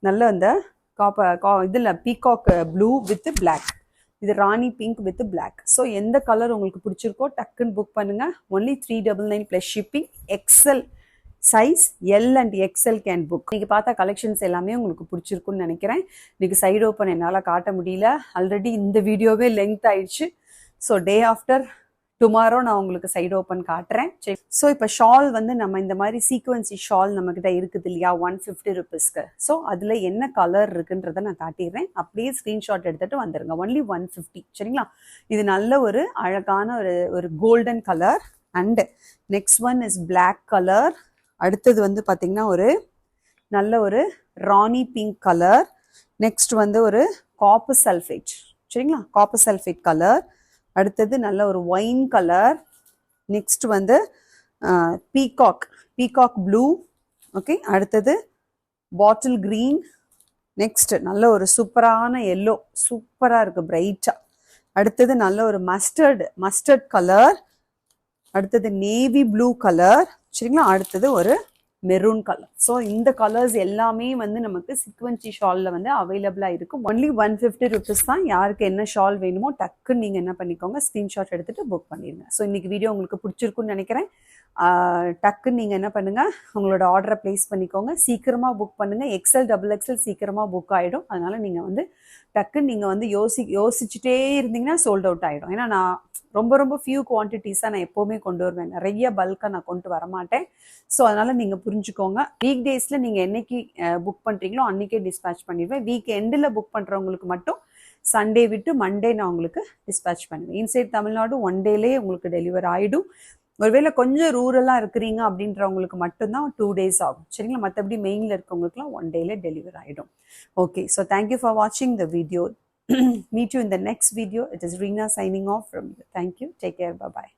நல்ல அந்த இதில் பீகாக் ப்ளூ வித் பிளாக், இது rani pink with black. So எந்த கலர் உங்களுக்கு பிடிச்சிருக்கோ டக்குன்னு புக் பண்ணுங்க. Only 399 plus shipping. XL size L and XL can book. இன்னைக்கு பார்த்தா கலெக்ஷன்ஸ் எல்லாமே உங்களுக்கு பிடிச்சிருக்குன்னு நினைக்கிறேன். இன்னைக்கு சைடு ஓப்பன் என்னால் காட்ட முடியல, ஆல்ரெடி இந்த வீடியோவே லென்த் ஆயிடுச்சு. ஸோ டே ஆஃப்டர் டுமாரோ நான் உங்களுக்கு சைடு ஓப்பன் காட்டுறேன். சரி, ஸோ இப்போ ஷால் வந்து நம்ம இந்த மாதிரி சீக்வன்சி ஷால் நம்மக்கிட்ட இருக்குது இல்லையா, 150 rupeesக்கு. ஸோ அதில் என்ன கலர் இருக்குன்றதை நான் காட்டிடுறேன். அப்படியே ஸ்க்ரீன்ஷாட் எடுத்துகிட்டு வந்துடுங்க. ஒன்லி 150, சரிங்களா? இது நல்ல ஒரு அழகான ஒரு golden colour. And next one is black colour. அடுத்தது வந்து பார்த்திங்கன்னா ஒரு நல்ல ஒரு ராணி பிங்க் கலர். நெக்ஸ்ட் வந்து ஒரு காப்பர் சல்ஃபேட், சரிங்களா? Copper sulphate colour. அடுத்தது நல்ல ஒரு ஒயின் கலர். நெக்ஸ்ட் வந்து பீகாக் ப்ளூ, ஓகே. அடுத்தது பாட்டில் கிரீன். நெக்ஸ்ட் நல்ல ஒரு சூப்பரான எல்லோ, சூப்பராக இருக்குது பிரைட்டாக. அடுத்தது நல்ல ஒரு மஸ்டர்ட் கலர். அடுத்தது நேவி ப்ளூ கலர், சரிங்களா? அடுத்தது ஒரு மெரூன் கலர். ஸோ இந்த கலர்ஸ் எல்லாமே வந்து நமக்கு சீக்வன்சி ஷாலில் வந்து அவைலபிளாக இருக்கும். ஒன்லி 150 rupees தான். யாருக்கு என்ன ஷால் வேணுமோ டக்குன்னு நீங்கள் என்ன பண்ணிக்கோங்க, ஸ்க்ரீன்ஷாட் எடுத்துகிட்டு புக் பண்ணிடுங்க. ஸோ இன்றைக்கி வீடியோ உங்களுக்கு பிடிச்சிருக்குன்னு நினைக்கிறேன். டக்குன்னு நீங்கள் என்ன பண்ணுங்கள், உங்களோட ஆர்டரை ப்ளேஸ் பண்ணிக்கோங்க. சீக்கிரமாக புக் பண்ணுங்கள். எக்ஸல் டபுள் எக்ஸல் சீக்கிரமாக புக் ஆகிடும். அதனால் நீங்கள் வந்து டக்குன்னு நீங்கள் வந்து யோசிச்சுட்டே இருந்தீங்கன்னா சோல்ட் அவுட் ஆகிடும். ஏன்னா நான் ரொம்ப ஃபியூ குவான்டிட்டிஸாக நான் எப்போவுமே கொண்டு வருவேன். நிறைய பல்காக நான் கொண்டு வரமாட்டேன். ஸோ அதனால் நீங்கள் புரிஞ்சுக்கோங்க. வீக் டேஸில் நீங்கள் என்னைக்கு புக் பண்ணுறீங்களோ அன்றைக்கே டிஸ்பேச் பண்ணிடுவேன். வீக் எண்டில் புக் பண்ணுறவங்களுக்கு மட்டும் சண்டே விட்டு மண்டே நான் உங்களுக்கு டிஸ்பேச் பண்ணுவேன். இன்சைட் தமிழ்நாடு 1 டேலே உங்களுக்கு டெலிவர் ஆகிடும். ஒருவேளை கொஞ்சம் ரூரலாக இருக்கிறீங்க அப்படின்றவங்களுக்கு மட்டும்தான் 2 days ஆகும், சரிங்களா? மற்றபடி மெயினில் இருக்கவங்களுக்குலாம் 1 டேலே டெலிவர் ஆகிடும். ஓகே, ஸோ தேங்க்யூ ஃபார் வாட்சிங் the video. Meet you in the next video. It is Reena signing off from you. Thank you. Take care. Bye-bye.